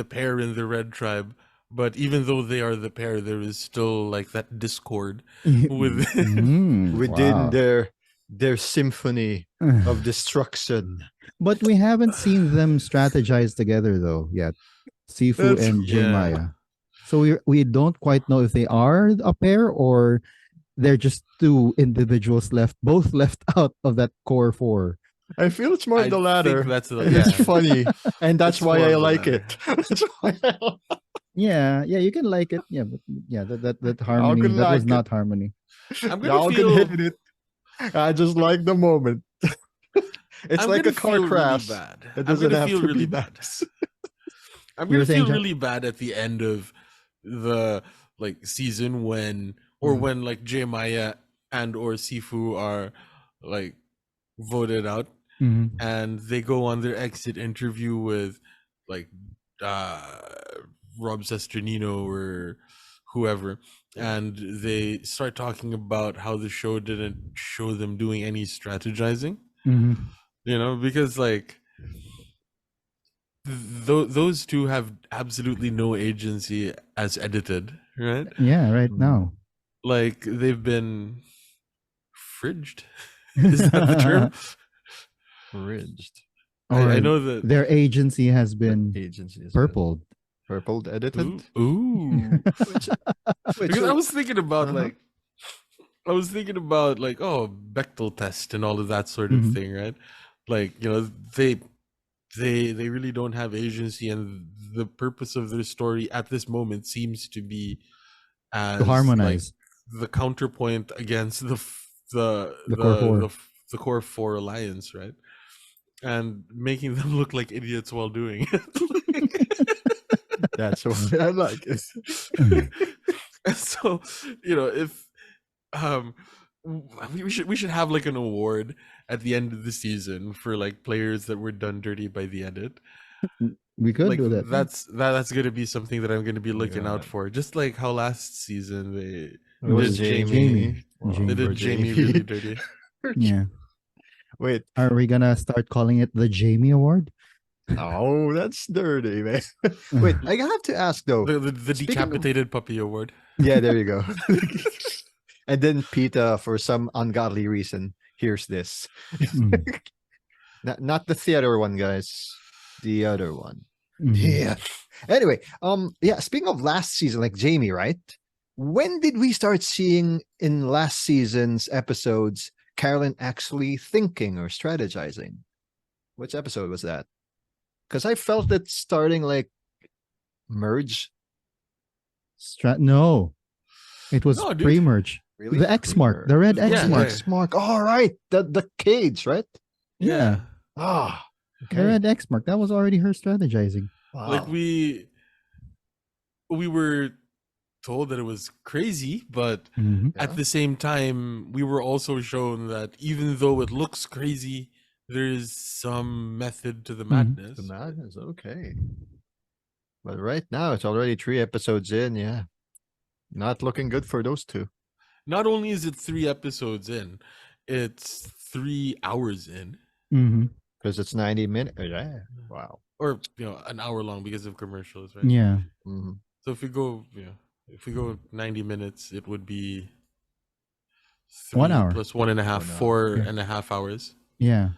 pair in the Red Tribe, but even though they are the pair, there is still like that discord within their symphony of destruction. But we haven't seen them strategize together though yet, Sifu and J Maya. So we don't quite know if they are a pair or they're just two individuals both left out of that core four. I feel it's more the latter. It's funny, and that's why I like it. Yeah, you can like it. Yeah, but yeah, that harmony was not harmony. Y'all can hit it. I just like the moment. It's like a car crash. Really bad. It doesn't have to be bad. I'm gonna feel really bad at the end of the like season when like J Maya and or Sifu are like voted out, and they go on their exit interview with like Rob Sesternino or whoever, and they start talking about how the show didn't show them doing any strategizing. You know, because like those two have absolutely no agency as edited, right? Yeah, right now. Like they've been fridged. Is that the term? Fridged. I know that their agency has been purpled. Purpled, edited. Ooh. Because I was thinking about oh, Bechtel test and all of that sort of thing, right? Like, you know, they they really don't have agency, and the purpose of their story at this moment seems to be To as like harmonize the counterpoint against the core four. the core four alliance, right? And making them look like idiots while doing it. That's what I like. And so, if we should have like an award at the end of the season for like players that were done dirty by the edit. We could Like do that. that's gonna be something that I'm gonna be looking out for. Just like how last season It was did Jamie. they did Jamie really dirty. Yeah. Wait. Are we gonna start calling it the Jamie Award? Oh, that's dirty, man. Wait, I have to ask though. The decapitated puppy award. Yeah, there you go. And then PETA, for some ungodly reason, hears this. Not the theater one, guys. The other one. Yeah. Anyway, yeah, speaking of last season, like Jamie, right? When did we start seeing in last season's episodes Carolyn actually thinking or strategizing? Which episode was that? Because I felt it starting like merge. No. It was No, dude. pre-merge. Really? The X mark, the red X Yeah, mark. X mark. All right. The cage, right? Yeah. Ah. The red X mark. That was already her strategizing. Wow. Like we were told that it was crazy, but at the same time, we were also shown that even though it looks crazy, there is some method to the madness. The madness, okay. But right now, it's already 3 episodes in. Yeah, not looking good for those two. Not only is it 3 episodes in, it's 3 hours in. Because it's 90 minutes. Yeah. Wow. Or an hour long because of commercials, right? Yeah. So if we go 90 minutes, it would be 3 1 hour plus 1.5, 4.5 hours. Yeah.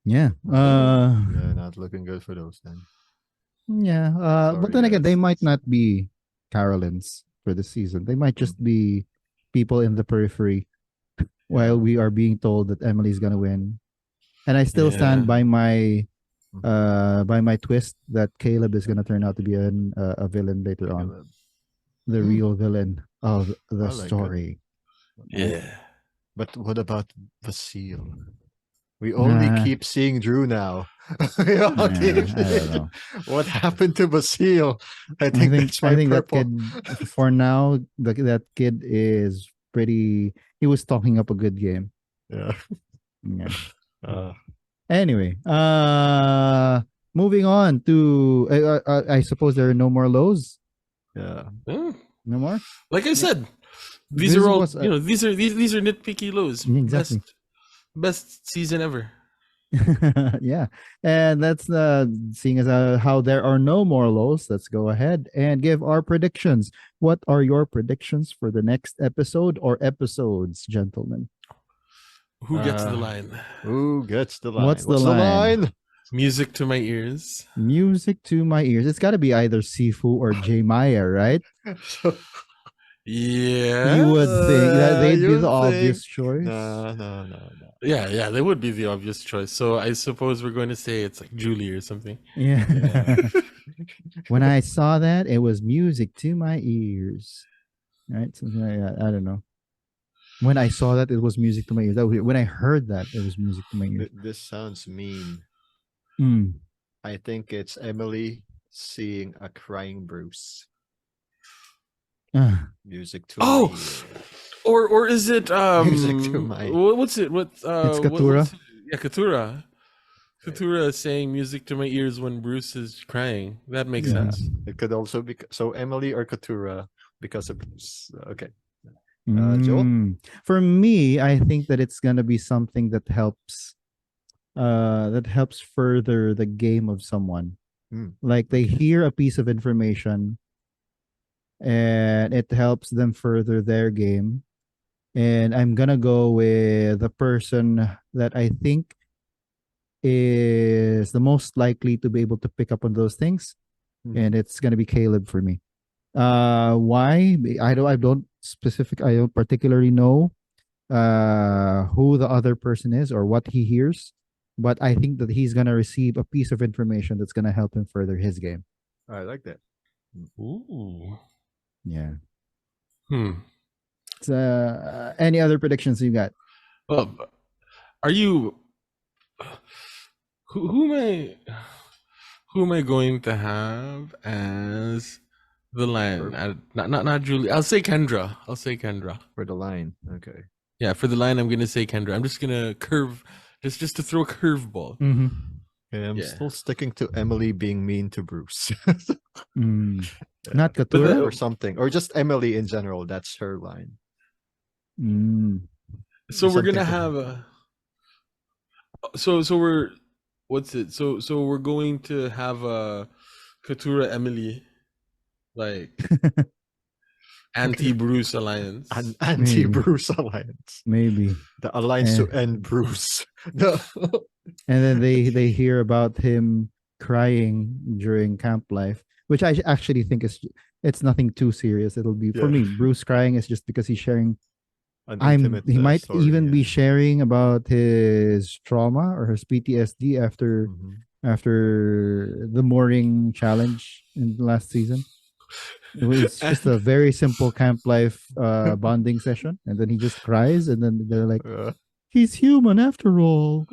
Yeah. Yeah, not looking good for those then. Yeah. But then again, they might not be Carolyn's for the season. They might just be people in the periphery while we are being told that Emily's gonna win. And I still stand by my twist that Caleb is gonna turn out to be a villain later on. The real villain of the story. Yeah. But what about Vasile? We only keep seeing Drew now. I don't know. What happened to Vasile? I think that kid, for now, that kid is pretty. He was talking up a good game. Yeah. Anyway, moving on to. I suppose there are no more lows. Yeah. No more. Like I said, these are all these are nitpicky lows. Exactly. Best season ever. Yeah, and that's seeing as how there are no more lows. Let's go ahead and give our predictions. What are your predictions for the next episode or episodes, gentlemen? Who gets the line? Who gets the line? What's the line? Music to my ears. Music to my ears. It's got to be either Sifu or J Maya, right? Yeah, you would think that they'd be the obvious choice. No. Yeah, they would be the obvious choice. So I suppose we're going to say it's like Julie or something. Yeah. When I saw that, it was music to my ears. Right? Something like that. I don't know. When I saw that, it was music to my ears. When I heard that, it was music to my ears. This sounds mean. I think it's Emily seeing a crying Bruce. Music to my ears. Or is it music to my what's it? It's Katura. Katura. Katura is saying music to my ears when Bruce is crying. That makes sense. It could also be so Emily or Katura because of Bruce. Okay. Joel? For me, I think that it's gonna be something that helps further the game of someone. Like they hear a piece of information and it helps them further their game. And I'm gonna go with the person that I think is the most likely to be able to pick up on those things, and it's gonna be Caleb for me. Why? I don't particularly know who the other person is or what he hears, but I think that he's gonna receive a piece of information that's gonna help him further his game. I like that. Ooh. Yeah. Hmm. Any other predictions you got? Well, are you? Who am I going to have as the lion? Not Julie. I'll say Kendra. For the line. Okay. Yeah, for the line, I'm gonna say Kendra. I'm just gonna curve, just to throw a curveball. Mm-hmm. Okay, I'm Yeah. still sticking to Emily being mean to Bruce. Not Katura? Or something. Or just Emily in general. That's her line. So we're Something gonna to her. have a. So we're, what's it? So we're going to have a Katura Emily, like anti-Bruce alliance. An anti-Bruce alliance. Maybe. The alliance to end Bruce. And then they hear about him crying during camp life, which I actually think it's nothing too serious. It'll be for me. Bruce crying is just because he's sharing. He might story, even be sharing about his trauma or his PTSD after the mooring challenge in the last season. It was just a very simple camp life bonding session, and then he just cries, and then they're like, he's human after all.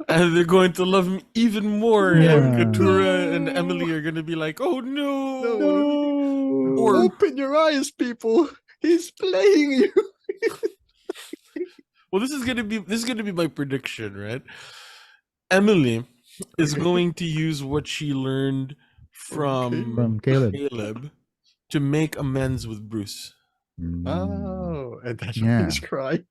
And they're going to love him even more. Yeah. And Katura and Emily are going to be like, oh no. Or open your eyes, people. He's playing you. Well, this is gonna be my prediction, right? Emily is going to use what she learned from Caleb to make amends with Bruce. Oh, and that's why he's crying.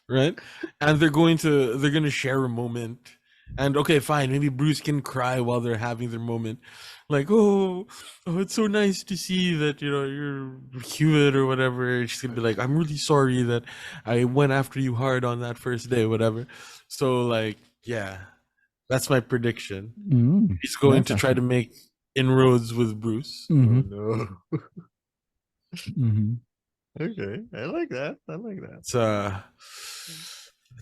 Right? And they're gonna share a moment. And okay, fine, maybe Bruce can cry while they're having their moment. Like, oh, it's so nice to see that, you're cute or whatever. And she's gonna be like, I'm really sorry that I went after you hard on that first day, whatever. So, like, yeah, that's my prediction. He's going to try to make inroads with Bruce. Oh no. Okay, I like that.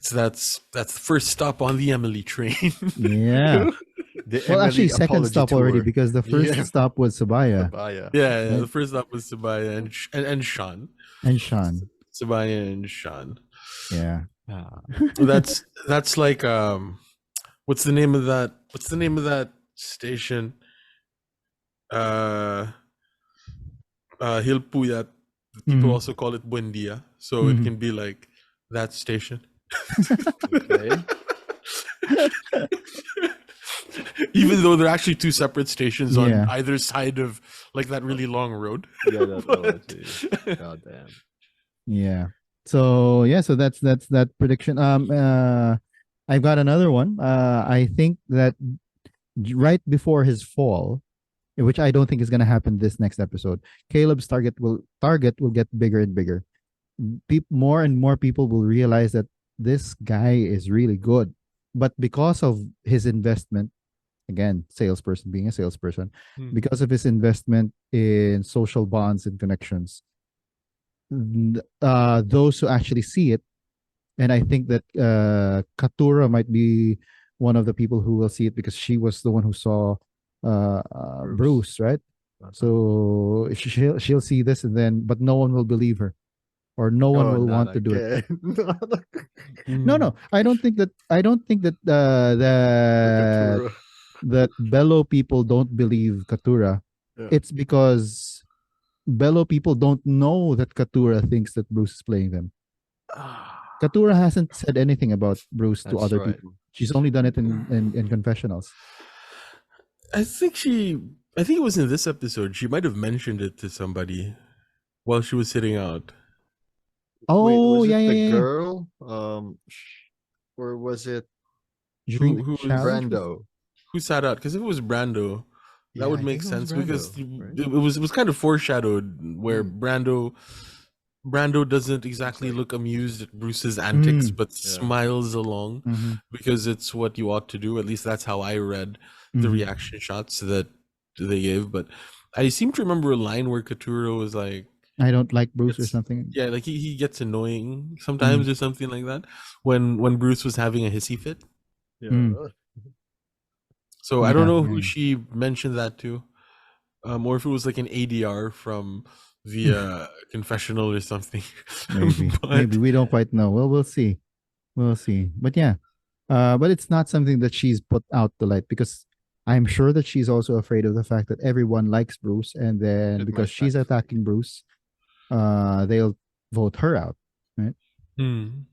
That's the first stop on the Emily train. Yeah. Well, actually, second stop already, because the first stop was Sabaya. Yeah, the first stop was Sabaya and Sean. Sabaya and Sean. Yeah. That's like what's the name of that station? Hilpuyat. People also call it Buendia, so it can be like that station. Okay. Even though they're actually two separate stations on either side of like that really long road. Yeah, that's God damn. Yeah. So that's that prediction. I've got another one. I think that right before his fall, which I don't think is gonna happen this next episode, Caleb's target will get bigger and bigger. More and more people will realize that this guy is really good, but because of his investment, again, being a salesperson, because of his investment in social bonds and connections, those who actually see it, and I think that Katura might be one of the people who will see it because she was the one who saw Bruce, right? So she'll see this, and then but no one will believe her, or no one will want to do it. No, I don't think that that Bello people don't believe Katura. It's because Bello people don't know that Katura thinks that Bruce is playing them. Katura hasn't said anything about Bruce to other people. She's only done it in confessionals. I think it was in this episode. She might have mentioned it to somebody while she was sitting out. Oh, wait, was yeah, it yeah, the yeah. girl? Or was it who was Brando? Who sat out? Because if it was Brando, that would make sense because right? it was kind of foreshadowed where Brando doesn't exactly look amused at Bruce's antics, but smiles along because it's what you ought to do. At least that's how I read the reaction shots that they gave. But I seem to remember a line where Katura was like, I don't like Bruce or something. Yeah, like he gets annoying sometimes or something like that when Bruce was having a hissy fit. So I don't know who Yeah. she mentioned that to, or if it was like an ADR from the confessional or something. Maybe we don't quite know. Well, we'll see. We'll see. But yeah, but it's not something that she's put out to light because I'm sure that she's also afraid of the fact that everyone likes Bruce, and then It because might she's backfire. attacking Bruce, they'll vote her out, right? Don't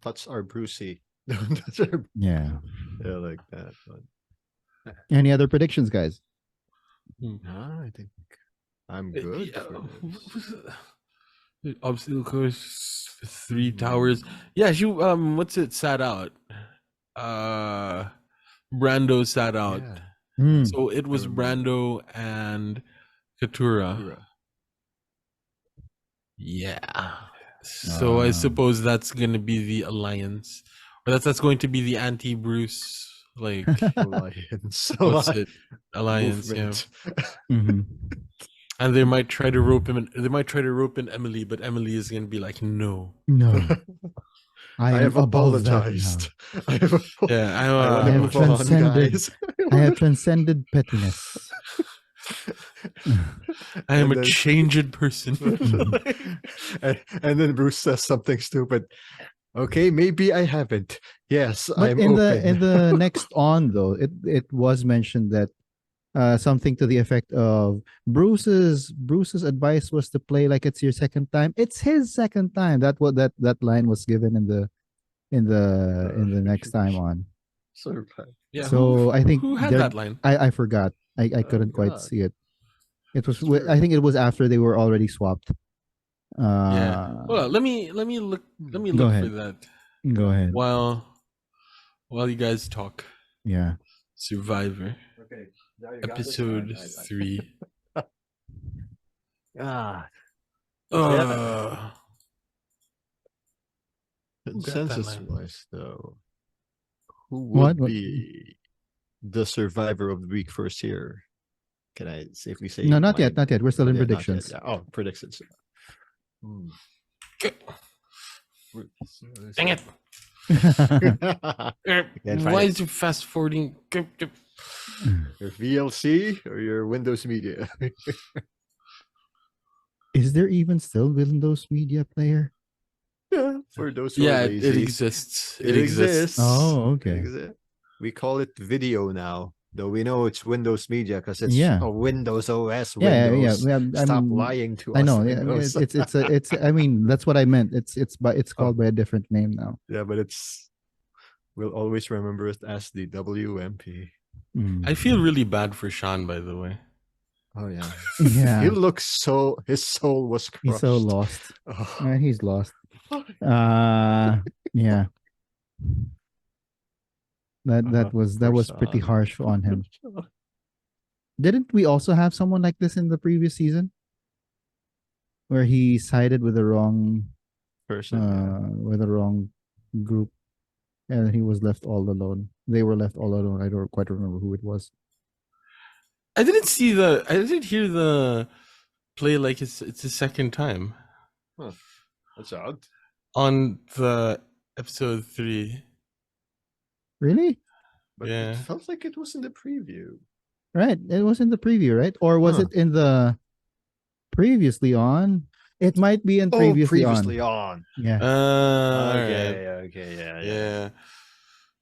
touch our Brucey. Don't touch our. Yeah. Yeah, like that. But Any other predictions, guys? I think I'm good. For this. Obstacle course, 3 towers. Yeah, she what's it sat out? Brando sat out. Yeah. So it was Brando and Katura. Yeah. So I suppose that's gonna be the alliance. Or that's going to be the anti-Bruce like Alliance. what's it? Alliance, Movement. yeah. And they might try to rope him in, they might try to rope in Emily, but Emily is gonna be like, no. I have apologized. I have I want to move on, guys. I have transcended pettiness. I am a changed person. And then Bruce says something stupid. Okay, maybe I haven't. Yes, but I'm in open. the next on though, it was mentioned that something to the effect of Bruce's advice was to play like it's your second time. It's his second time. That what that line was given in the next time on. Yeah, so I think who had that line? I forgot. I couldn't quite see it. It was I think it was after they were already swapped. Yeah. Well, let me look for that. Go ahead. While you guys talk. Yeah. Survivor. Okay. Episode 3. Consensus wise though, who What? would be the survivor of the week first year? Can I safely say? No, not yet. Not yet. We're still in predictions. Yeah. Oh, predictions. Dang it. Can't find Why it. is it fast forwarding? Your VLC or your Windows Media? Is there even still Windows Media Player? Yeah, for those who are Yeah, lazy. it exists. It exists. Oh, It okay. exists. We call it video now, though we know it's Windows Media because it's Yeah. a Windows OS. Yeah, Windows. yeah. Stop lying to us. I know. Windows. It's. I mean, that's what I meant. It's called by a different name now. Yeah, but we'll always remember it as the WMP. I feel really bad for Sean, by the way. Oh yeah. Yeah. He looks his soul was crushed. He's so lost. Oh. He's lost. Yeah. That was pretty harsh on him. Didn't we also have someone like this in the previous season? Where he sided with the wrong person, with the wrong group, and he was left all alone. They were left all alone. I don't quite remember who it was. I didn't hear the play like it's his second time. Huh. That's odd. On the episode 3. Really? But yeah. It felt like it was in the preview. Right. It was in the preview, right? Or was it in the previously on? It might be in previously on. Yeah. Okay. Yeah.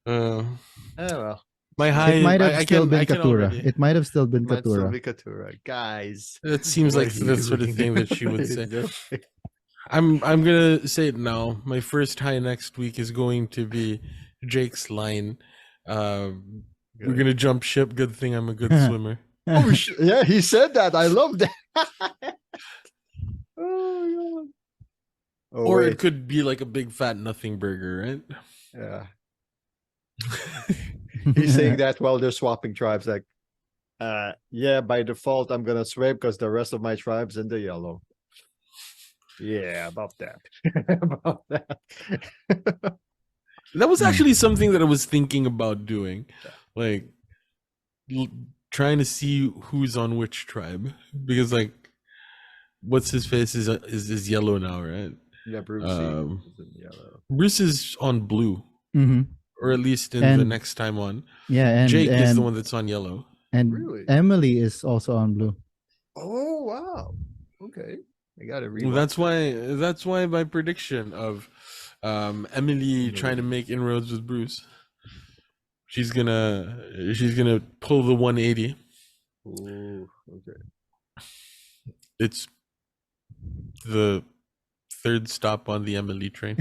Oh well. It might have still been Katura. It might have still been Katura. Katura. Guys. It seems like the sort of thing that she would say. I'm gonna say it now. My first high next week is going to be Jake's line. We're gonna jump ship. Good thing I'm a good swimmer. Oh yeah, he said that. I love that. Oh god. Or it could be like a big fat nothing burger, right? Yeah. He's saying that while they're swapping tribes, like, yeah, by default I'm gonna swim because the rest of my tribe's in the yellow. Yeah, about that. About that. That was actually something that I was thinking about doing, like trying to see who's on which tribe, because like, what's his face is yellow now, right? Yeah, Bruce is in yellow. Bruce is on blue, or at least in the next time on. Yeah, Jake is the one that's on yellow. And Really? Emily is also on blue. Oh wow. Okay. I gotta read. That's why my prediction of Emily trying to make inroads with Bruce. She's gonna pull the 180. Oh, okay. It's the third stop on the Emily train.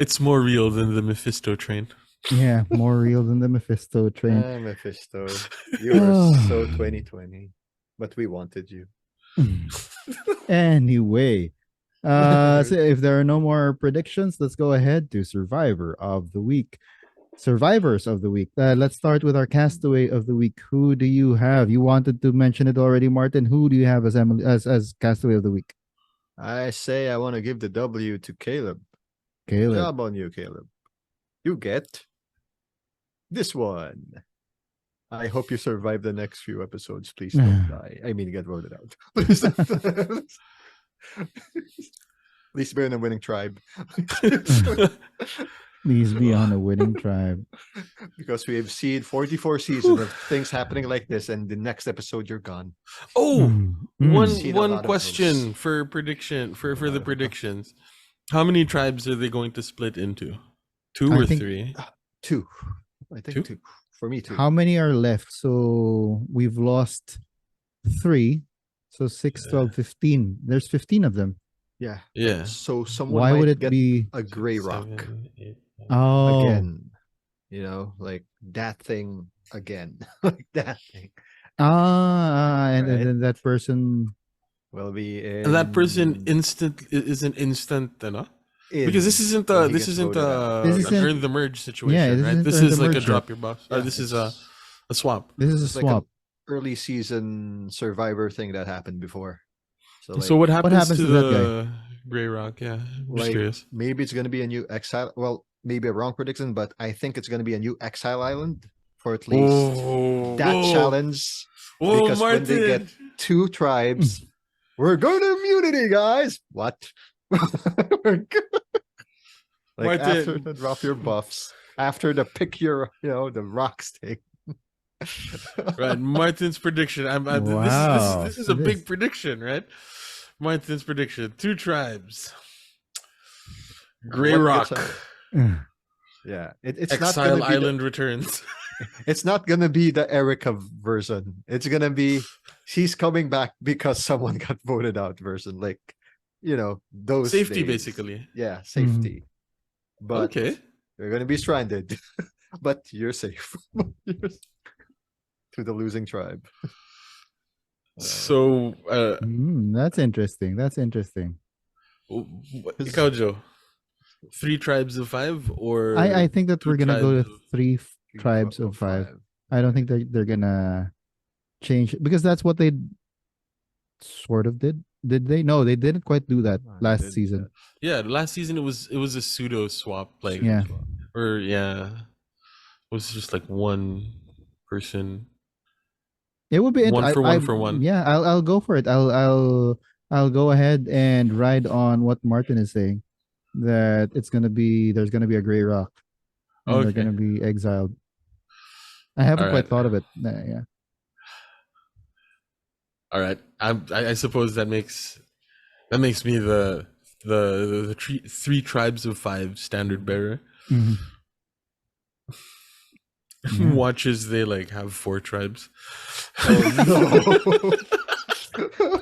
It's more real than the Mephisto train. Yeah, more real than the Mephisto train. Mephisto, you were so 2020, but we wanted you. Anyway, so if there are no more predictions, let's go ahead to Survivors of the Week. Let's start with our Castaway of the Week. Who do you have? You wanted to mention it already, Martin. Who do you have as Emily as Castaway of the Week? I say I want to give the W to Caleb. Caleb. Good job on you, Caleb. You get this one. I hope you survive the next few episodes. Please don't die. I mean, get voted out. Please. At least be in a winning tribe. Please be on a winning tribe. Because we have seen 44 seasons of things happening like this, and the next episode you're gone. Oh, Seen a one lot of question those. for prediction for the predictions. How many tribes are they going to split into? Two I or think- three? Two. I think Two? two. For me, two. How many are left? So we've lost 3. So 6, 12, 15. There's 15 of them. Yeah. Yeah. So someone Why might would it get be? a gray rock 7, 8, 9. Oh, again. You know, like that thing again. Like that thing. and Right. then that person. Will be in, And that person is an instant, no? Because this isn't when he this gets isn't voted out. This an isn't- earn the merge situation, Yeah, this right? isn't This earn is the like a merge drop yet. your buff. Yeah, This is a it's swap. This is a it's like swap. an early season Survivor thing that happened before. So, like, So what happens, happens to to that the Grey Rock? Yeah, I'm just like curious. maybe it's gonna be a new exile. Well, maybe a wrong prediction, but I think it's gonna be a new exile island for at least that challenge. Whoa, Because when Martin! they get 2 tribes, we're going to immunity, guys. What? We're go- like Martin. after the drop your buffs, after the pick your, the rock stick. Right, Martin's prediction. Wow. This is a big prediction, right? Martin's prediction: 2 tribes. Grey What Rock, gets Yeah, it's not Exile gonna be Island returns. it's not gonna be the Erica version. It's gonna be she's coming back because someone got voted out version. Like, those Safety, days. basically. Yeah, safety. But Okay. you're gonna be stranded, but you're safe. To the losing tribe. So, That's interesting. Ikaw, Joe, 3 tribes of 5, or I think that 2 we're gonna go to tribes of- 3 tribes of 5. I don't think they're gonna change it because that's what they sort of did. Did they? No, they didn't quite do that No, they last didn't, season. Yeah, last season it was a pseudo swap, like Yeah. or yeah, it was just like one person. It would be One for one for one. Yeah, I'll go for it. I'll go ahead and ride on what Martin is saying, that there's gonna be a gray rock, and they're Okay. gonna be exiled. I haven't quite Alright. thought of it. Yeah. All right, I suppose that makes me the 3 tribes of 5 standard bearer. Mhm. Yeah. Watch as they like have 4 tribes. Oh,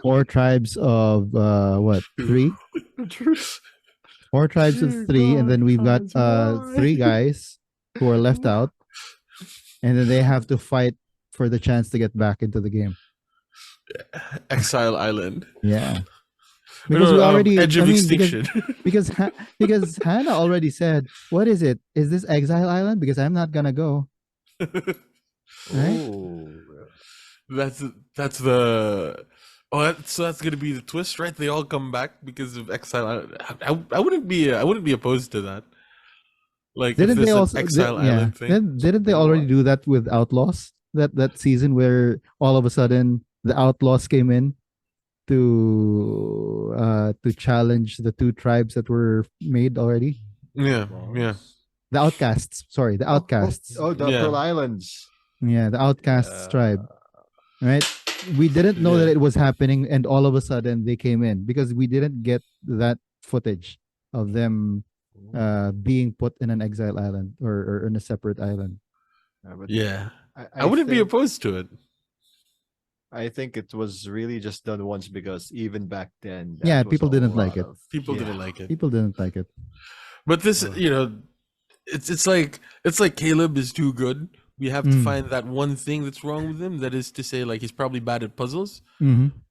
4 tribes of what? 3? 4 tribes of 3, and then we've got 3 guys who are left out, and then they have to fight for the chance to get back into the game. Exile Island. Yeah. No, Because we already Edge of Extinction. because Hannah already said, "What is it? Is this Exile Island? Because I'm not gonna go." Right? Oh, That's the so that's gonna be the twist, right? They all come back because of Exile Island. I wouldn't be opposed to that. Like, Didn't if they there's also? an Exile yeah. Island thing. Didn't they already do that with Outlaws? That season where all of a sudden the Outlaws came in to challenge the two tribes that were made already. Yeah, yeah. The outcasts. Sorry, the outcasts. The Yeah. Pearl Islands. Yeah, the outcasts tribe. Right? We didn't know that it was happening, and all of a sudden they came in because we didn't get that footage of them being put in an exile island or in a separate island. Yeah. I wouldn't be opposed to it. I think it was really just done once because even back then, people didn't like it. People didn't like it. People didn't like it. But this, it's like Caleb is too good. We have to find that one thing that's wrong with him. That is to say, like, he's probably bad at puzzles,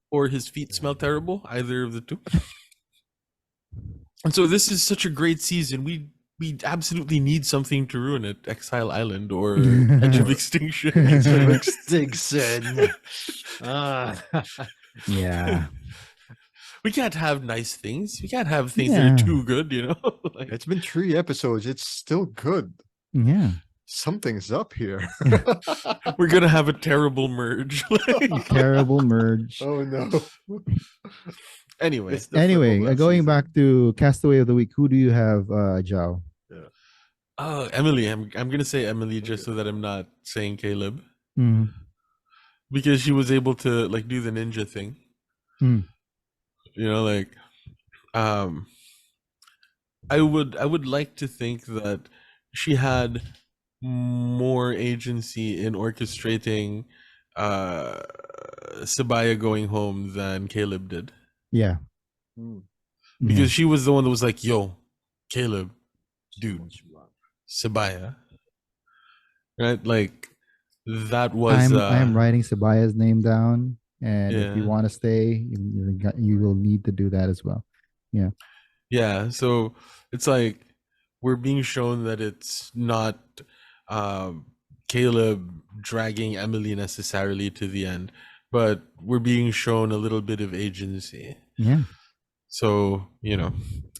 or his feet smell terrible. Either of the two. And so this is such a great season. We absolutely need something to ruin it. Exile Island or Edge of Extinction. Yeah. We can't have nice things. We can't have things that are too good, Like, it's been 3 episodes. It's still good. Yeah. Something's up here. We're going to have a terrible merge. Terrible merge. Oh, no. Anyway, going back to Castaway of the Week, who do you have, Zhao? Emily. I'm gonna say Emily just so that I'm not saying Caleb, because she was able to like do the ninja thing. I would like to think that she had more agency in orchestrating Sabaya going home than Caleb did. Yeah. Because she was the one that was like, yo, Caleb, dude, Sabaya. Right? Like, that was... I'm writing Sabaya's name down, and if you want to stay, you will need to do that as well. Yeah. Yeah, so it's like, we're being shown that it's not Caleb dragging Emily necessarily to the end, but we're being shown a little bit of agency. Yeah. So,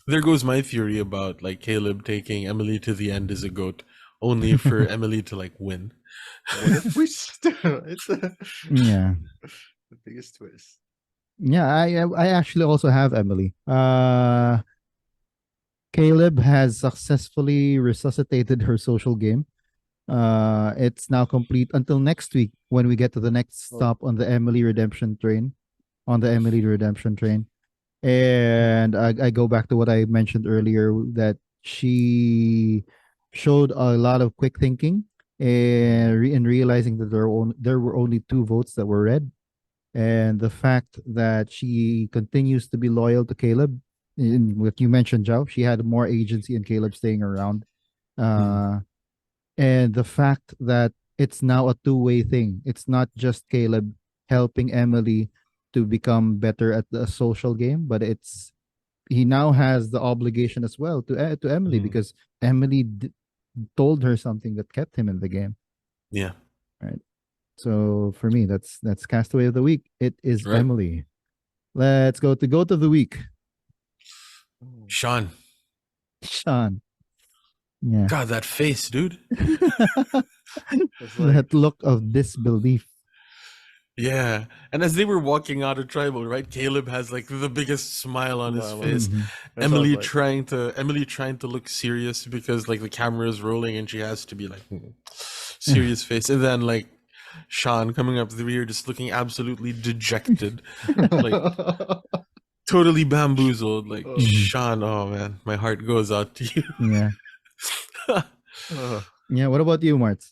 there goes my theory about like Caleb taking Emily to the end as a goat, only for Emily to like win. What if we it's the biggest twist. Yeah, I actually also have Emily. Caleb has successfully resuscitated her social game. It's now complete until next week when we get to the next stop on the Emily redemption train. And I go back to what I mentioned earlier, that she showed a lot of quick thinking in realizing that there were only 2 votes that were red, and the fact that she continues to be loyal to Caleb. In what you mentioned, Zhao, she had more agency in Caleb staying around, and the fact that it's now a 2-way thing. It's not just Caleb helping Emily to become better at the social game, but he now has the obligation as well to Emily, because Emily told her something that kept him in the game. Yeah. Right. So for me, that's Castaway of the Week. It is Emily. Let's go to Goat of the Week. Sean. Yeah. God, that face, dude. That look of disbelief. Yeah. And as they were walking out of tribal, right? Caleb has like the biggest smile on his face. Emily trying to look serious because like the camera is rolling and she has to be like serious face. And then like Sean coming up the rear just looking absolutely dejected. Like totally bamboozled. Like Sean, oh man, my heart goes out to you. Yeah. Yeah, what about you, Martz?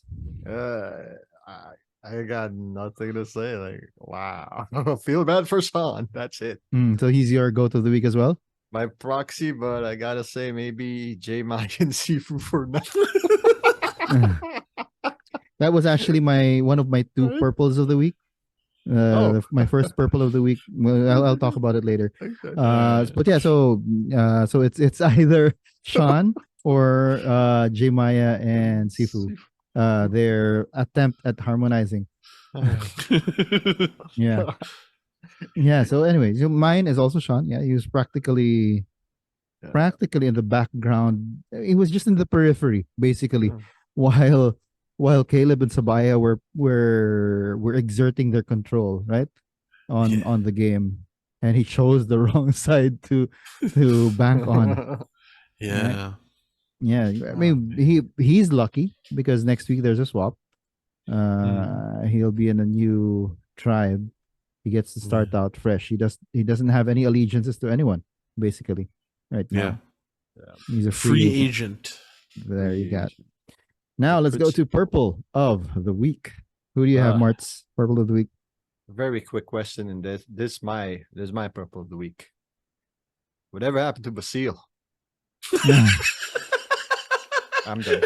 I got nothing to say. Like, wow. I feel bad for Sean. That's it. So he's your Goat of the Week as well? My proxy, but I gotta say maybe J Mike and Sifu for now. That was actually one of my 2 purples of the week. My first purple of the week. Well, I'll talk about it later. But yeah, so it's either Sean or J Maya and Sifu. Their attempt at harmonizing. Yeah. So anyway, so mine is also Sean. Yeah, he was practically in the background. He was just in the periphery, basically, while Caleb and Sabaya were exerting their control, right, on the game. and he chose the wrong side to bank on. Yeah. Right? Yeah, I mean he's lucky because next week there's a swap. He'll be in a new tribe. He gets to start out fresh. He doesn't have any allegiances to anyone, basically, right now. Yeah. He's a Free free agent. There you got. Now let's go to purple of the week. Who do you have, Mart's purple of the week? Very quick question, and this my purple of the week. Whatever happened to Basile? I'm done.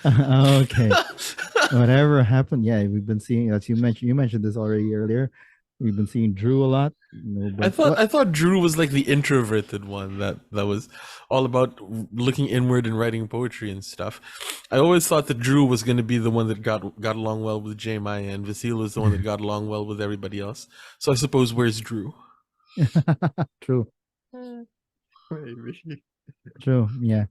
Okay. Whatever happened? Yeah, we've been seeing, as you mentioned this already earlier. We've been seeing Drew a lot. I thought Drew was like the introverted one that was all about looking inward and writing poetry and stuff. I always thought that Drew was going to be the one that got along well with J Maya, and Vasile was the one that got along well with everybody else. So I suppose where's Drew? True. Maybe. True. Yeah.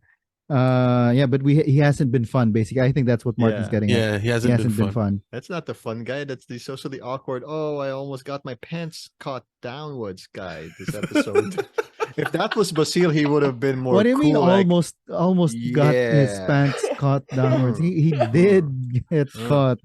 But he hasn't been fun. Basically, I think that's what Martin's getting at. Yeah, he hasn't been fun. That's not the fun guy. That's the socially awkward. Oh, I almost got my pants caught downwards guy. This episode. If that was Basile, he would have been more. What do you cool, mean? like, Almost got his pants caught downwards. He did get caught.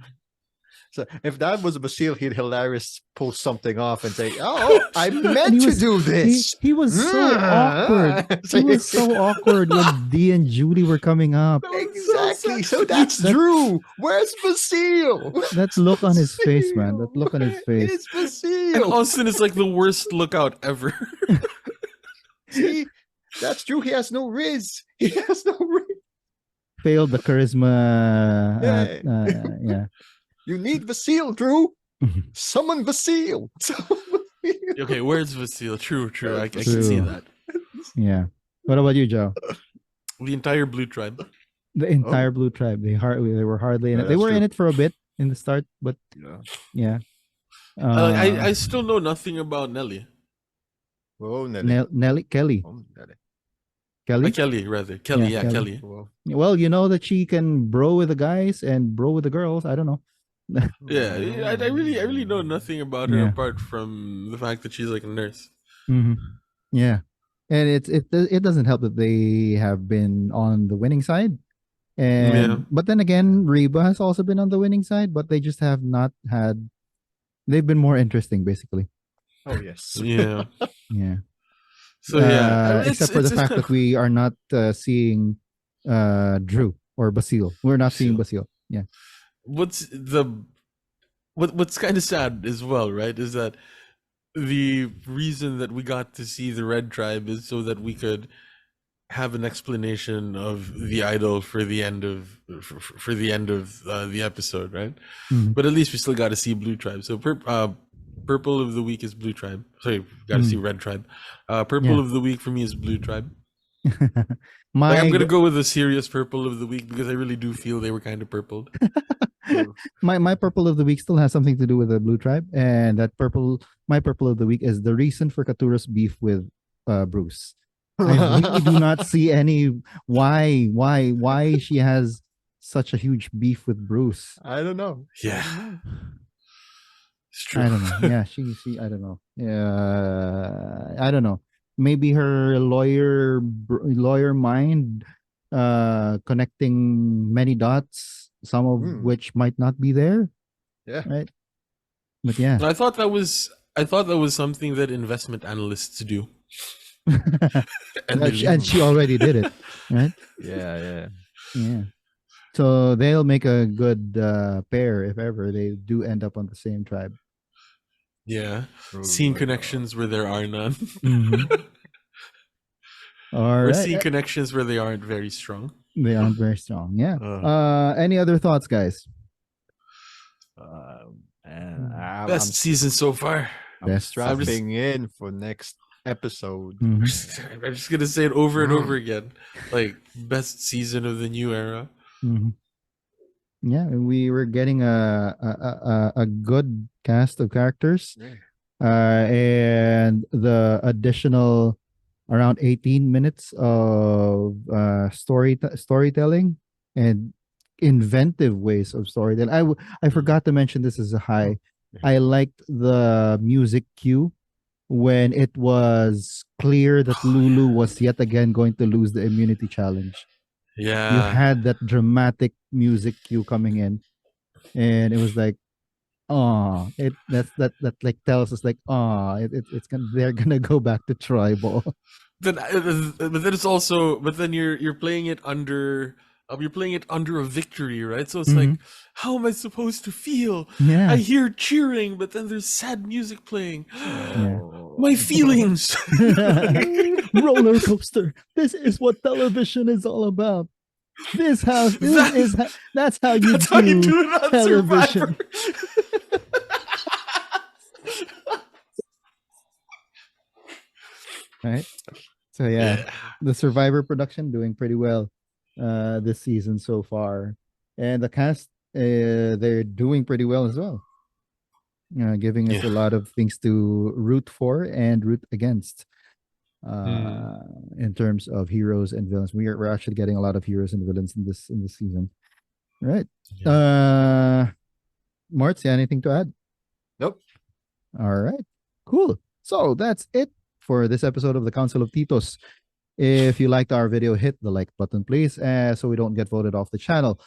So if that was Basile, he'd hilarious pull something off and say, "Oh, I meant to do this." He was so awkward. He was so awkward when Dee and Julie were coming up. Exactly. So that's Drew. Where's Basile? That look on his face, man. That look on his face. It's Basile. And Austin is like the worst lookout ever. See, that's true. He has no riz. He has no riz. Failed the charisma. Yeah. You need Vasile, Drew. Summon Vasile. Okay, where's Vasile? True. I can see that. Yeah. What about you, Joe? The entire Blue Tribe. The entire Blue Tribe. They were hardly in it. They were in it for a bit in the start, but yeah. I still know nothing about Nelly. Oh, Nelly. Nelly Kelly. Oh, Nelly. Kelly, rather. Kelly. Well, you know that she can bro with the guys and bro with the girls. I don't know. Yeah, I really know nothing about her apart from the fact that she's like a nurse. Mm-hmm. Yeah, and it doesn't help that they have been on the winning side, and but then again, Reba has also been on the winning side, but they just have not had. They've been more interesting, basically. Oh yes. Yeah. Yeah. So except for the fact that we are not seeing Drew or Basile. We're not seeing Basile. Yeah. What's kind of sad as well, right? Is that the reason that we got to see the Red Tribe is so that we could have an explanation of the idol for the end of the episode, right? Mm-hmm. But at least we still got to see Blue Tribe. So purple of the week is Blue Tribe. Sorry, got to see Red Tribe. Purple of the week for me is Blue Tribe. I'm gonna go with a serious purple of the week because I really do feel they were kind of purpled. My purple of the week still has something to do with the Blue Tribe, and my purple of the week is the reason for Katura's beef with Bruce. I really do not see any why she has such a huge beef with Bruce. I don't know. Yeah. It's true. I don't know. Yeah, she I don't know. Yeah, I don't know. Maybe her lawyer mind connecting many dots, some of which might not be there. Yeah. Right. But yeah. I thought that was something that investment analysts do. and she already did it, right? Yeah. So they'll make a good pair if ever they do end up on the same tribe. Yeah, seeing connections where there are none. Mm-hmm. We're seeing connections where they aren't very strong. They aren't very strong. Yeah. Any other thoughts, guys? Best season so far. I'm strapping in for next episode. Mm-hmm. I'm just gonna say it over and over again. Like best season of the new era. Mm-hmm. Yeah, we were getting a good cast of characters, and the additional around 18 minutes of storytelling and inventive ways of storytelling. I forgot to mention this as a high. I liked the music cue when it was clear that Lulu was yet again going to lose the immunity challenge. You Yeah. had that dramatic music cue coming in, and it was like, oh, that like tells us like, oh, it's gonna they're gonna go back to tribal. Then, but then it's also, but then you're playing it under. You're playing it under a victory, right? So it's like, how am I supposed to feel? Yeah. I hear cheering, but then there's sad music playing. Yeah. My feelings. Roller coaster. This is what television is all about. That's how you That's how you do it on television. Survivor. Right. So yeah, the Survivor production doing pretty well this season so far, and the cast they're doing pretty well as well. Giving us a lot of things to root for and root against. In terms of heroes and villains, we're actually getting a lot of heroes and villains in this season. Right. Marts, anything to add? Nope. All right. Cool. So that's it for this episode of the Council of Titos. If you liked our video, hit the like button, please, so we don't get voted off the channel.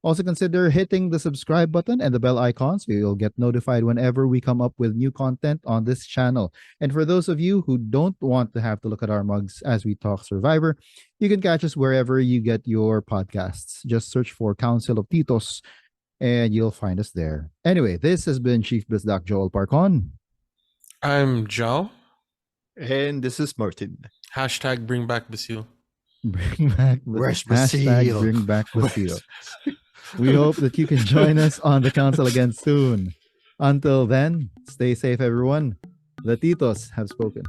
Also consider hitting the subscribe button and the bell icon so you'll get notified whenever we come up with new content on this channel. And for those of you who don't want to have to look at our mugs as we talk Survivor, you can catch us wherever you get your podcasts. Just search for Council of Titos and you'll find us there. Anyway, this has been Chief Bizdak Joel Parcon. I'm Joe. And this is Martin. Hashtag bring back Basile. Bring back Where's hashtag Basile? bring back Basile. We hope that you can join us on the council again soon. Until then, stay safe, everyone. The Titos have spoken.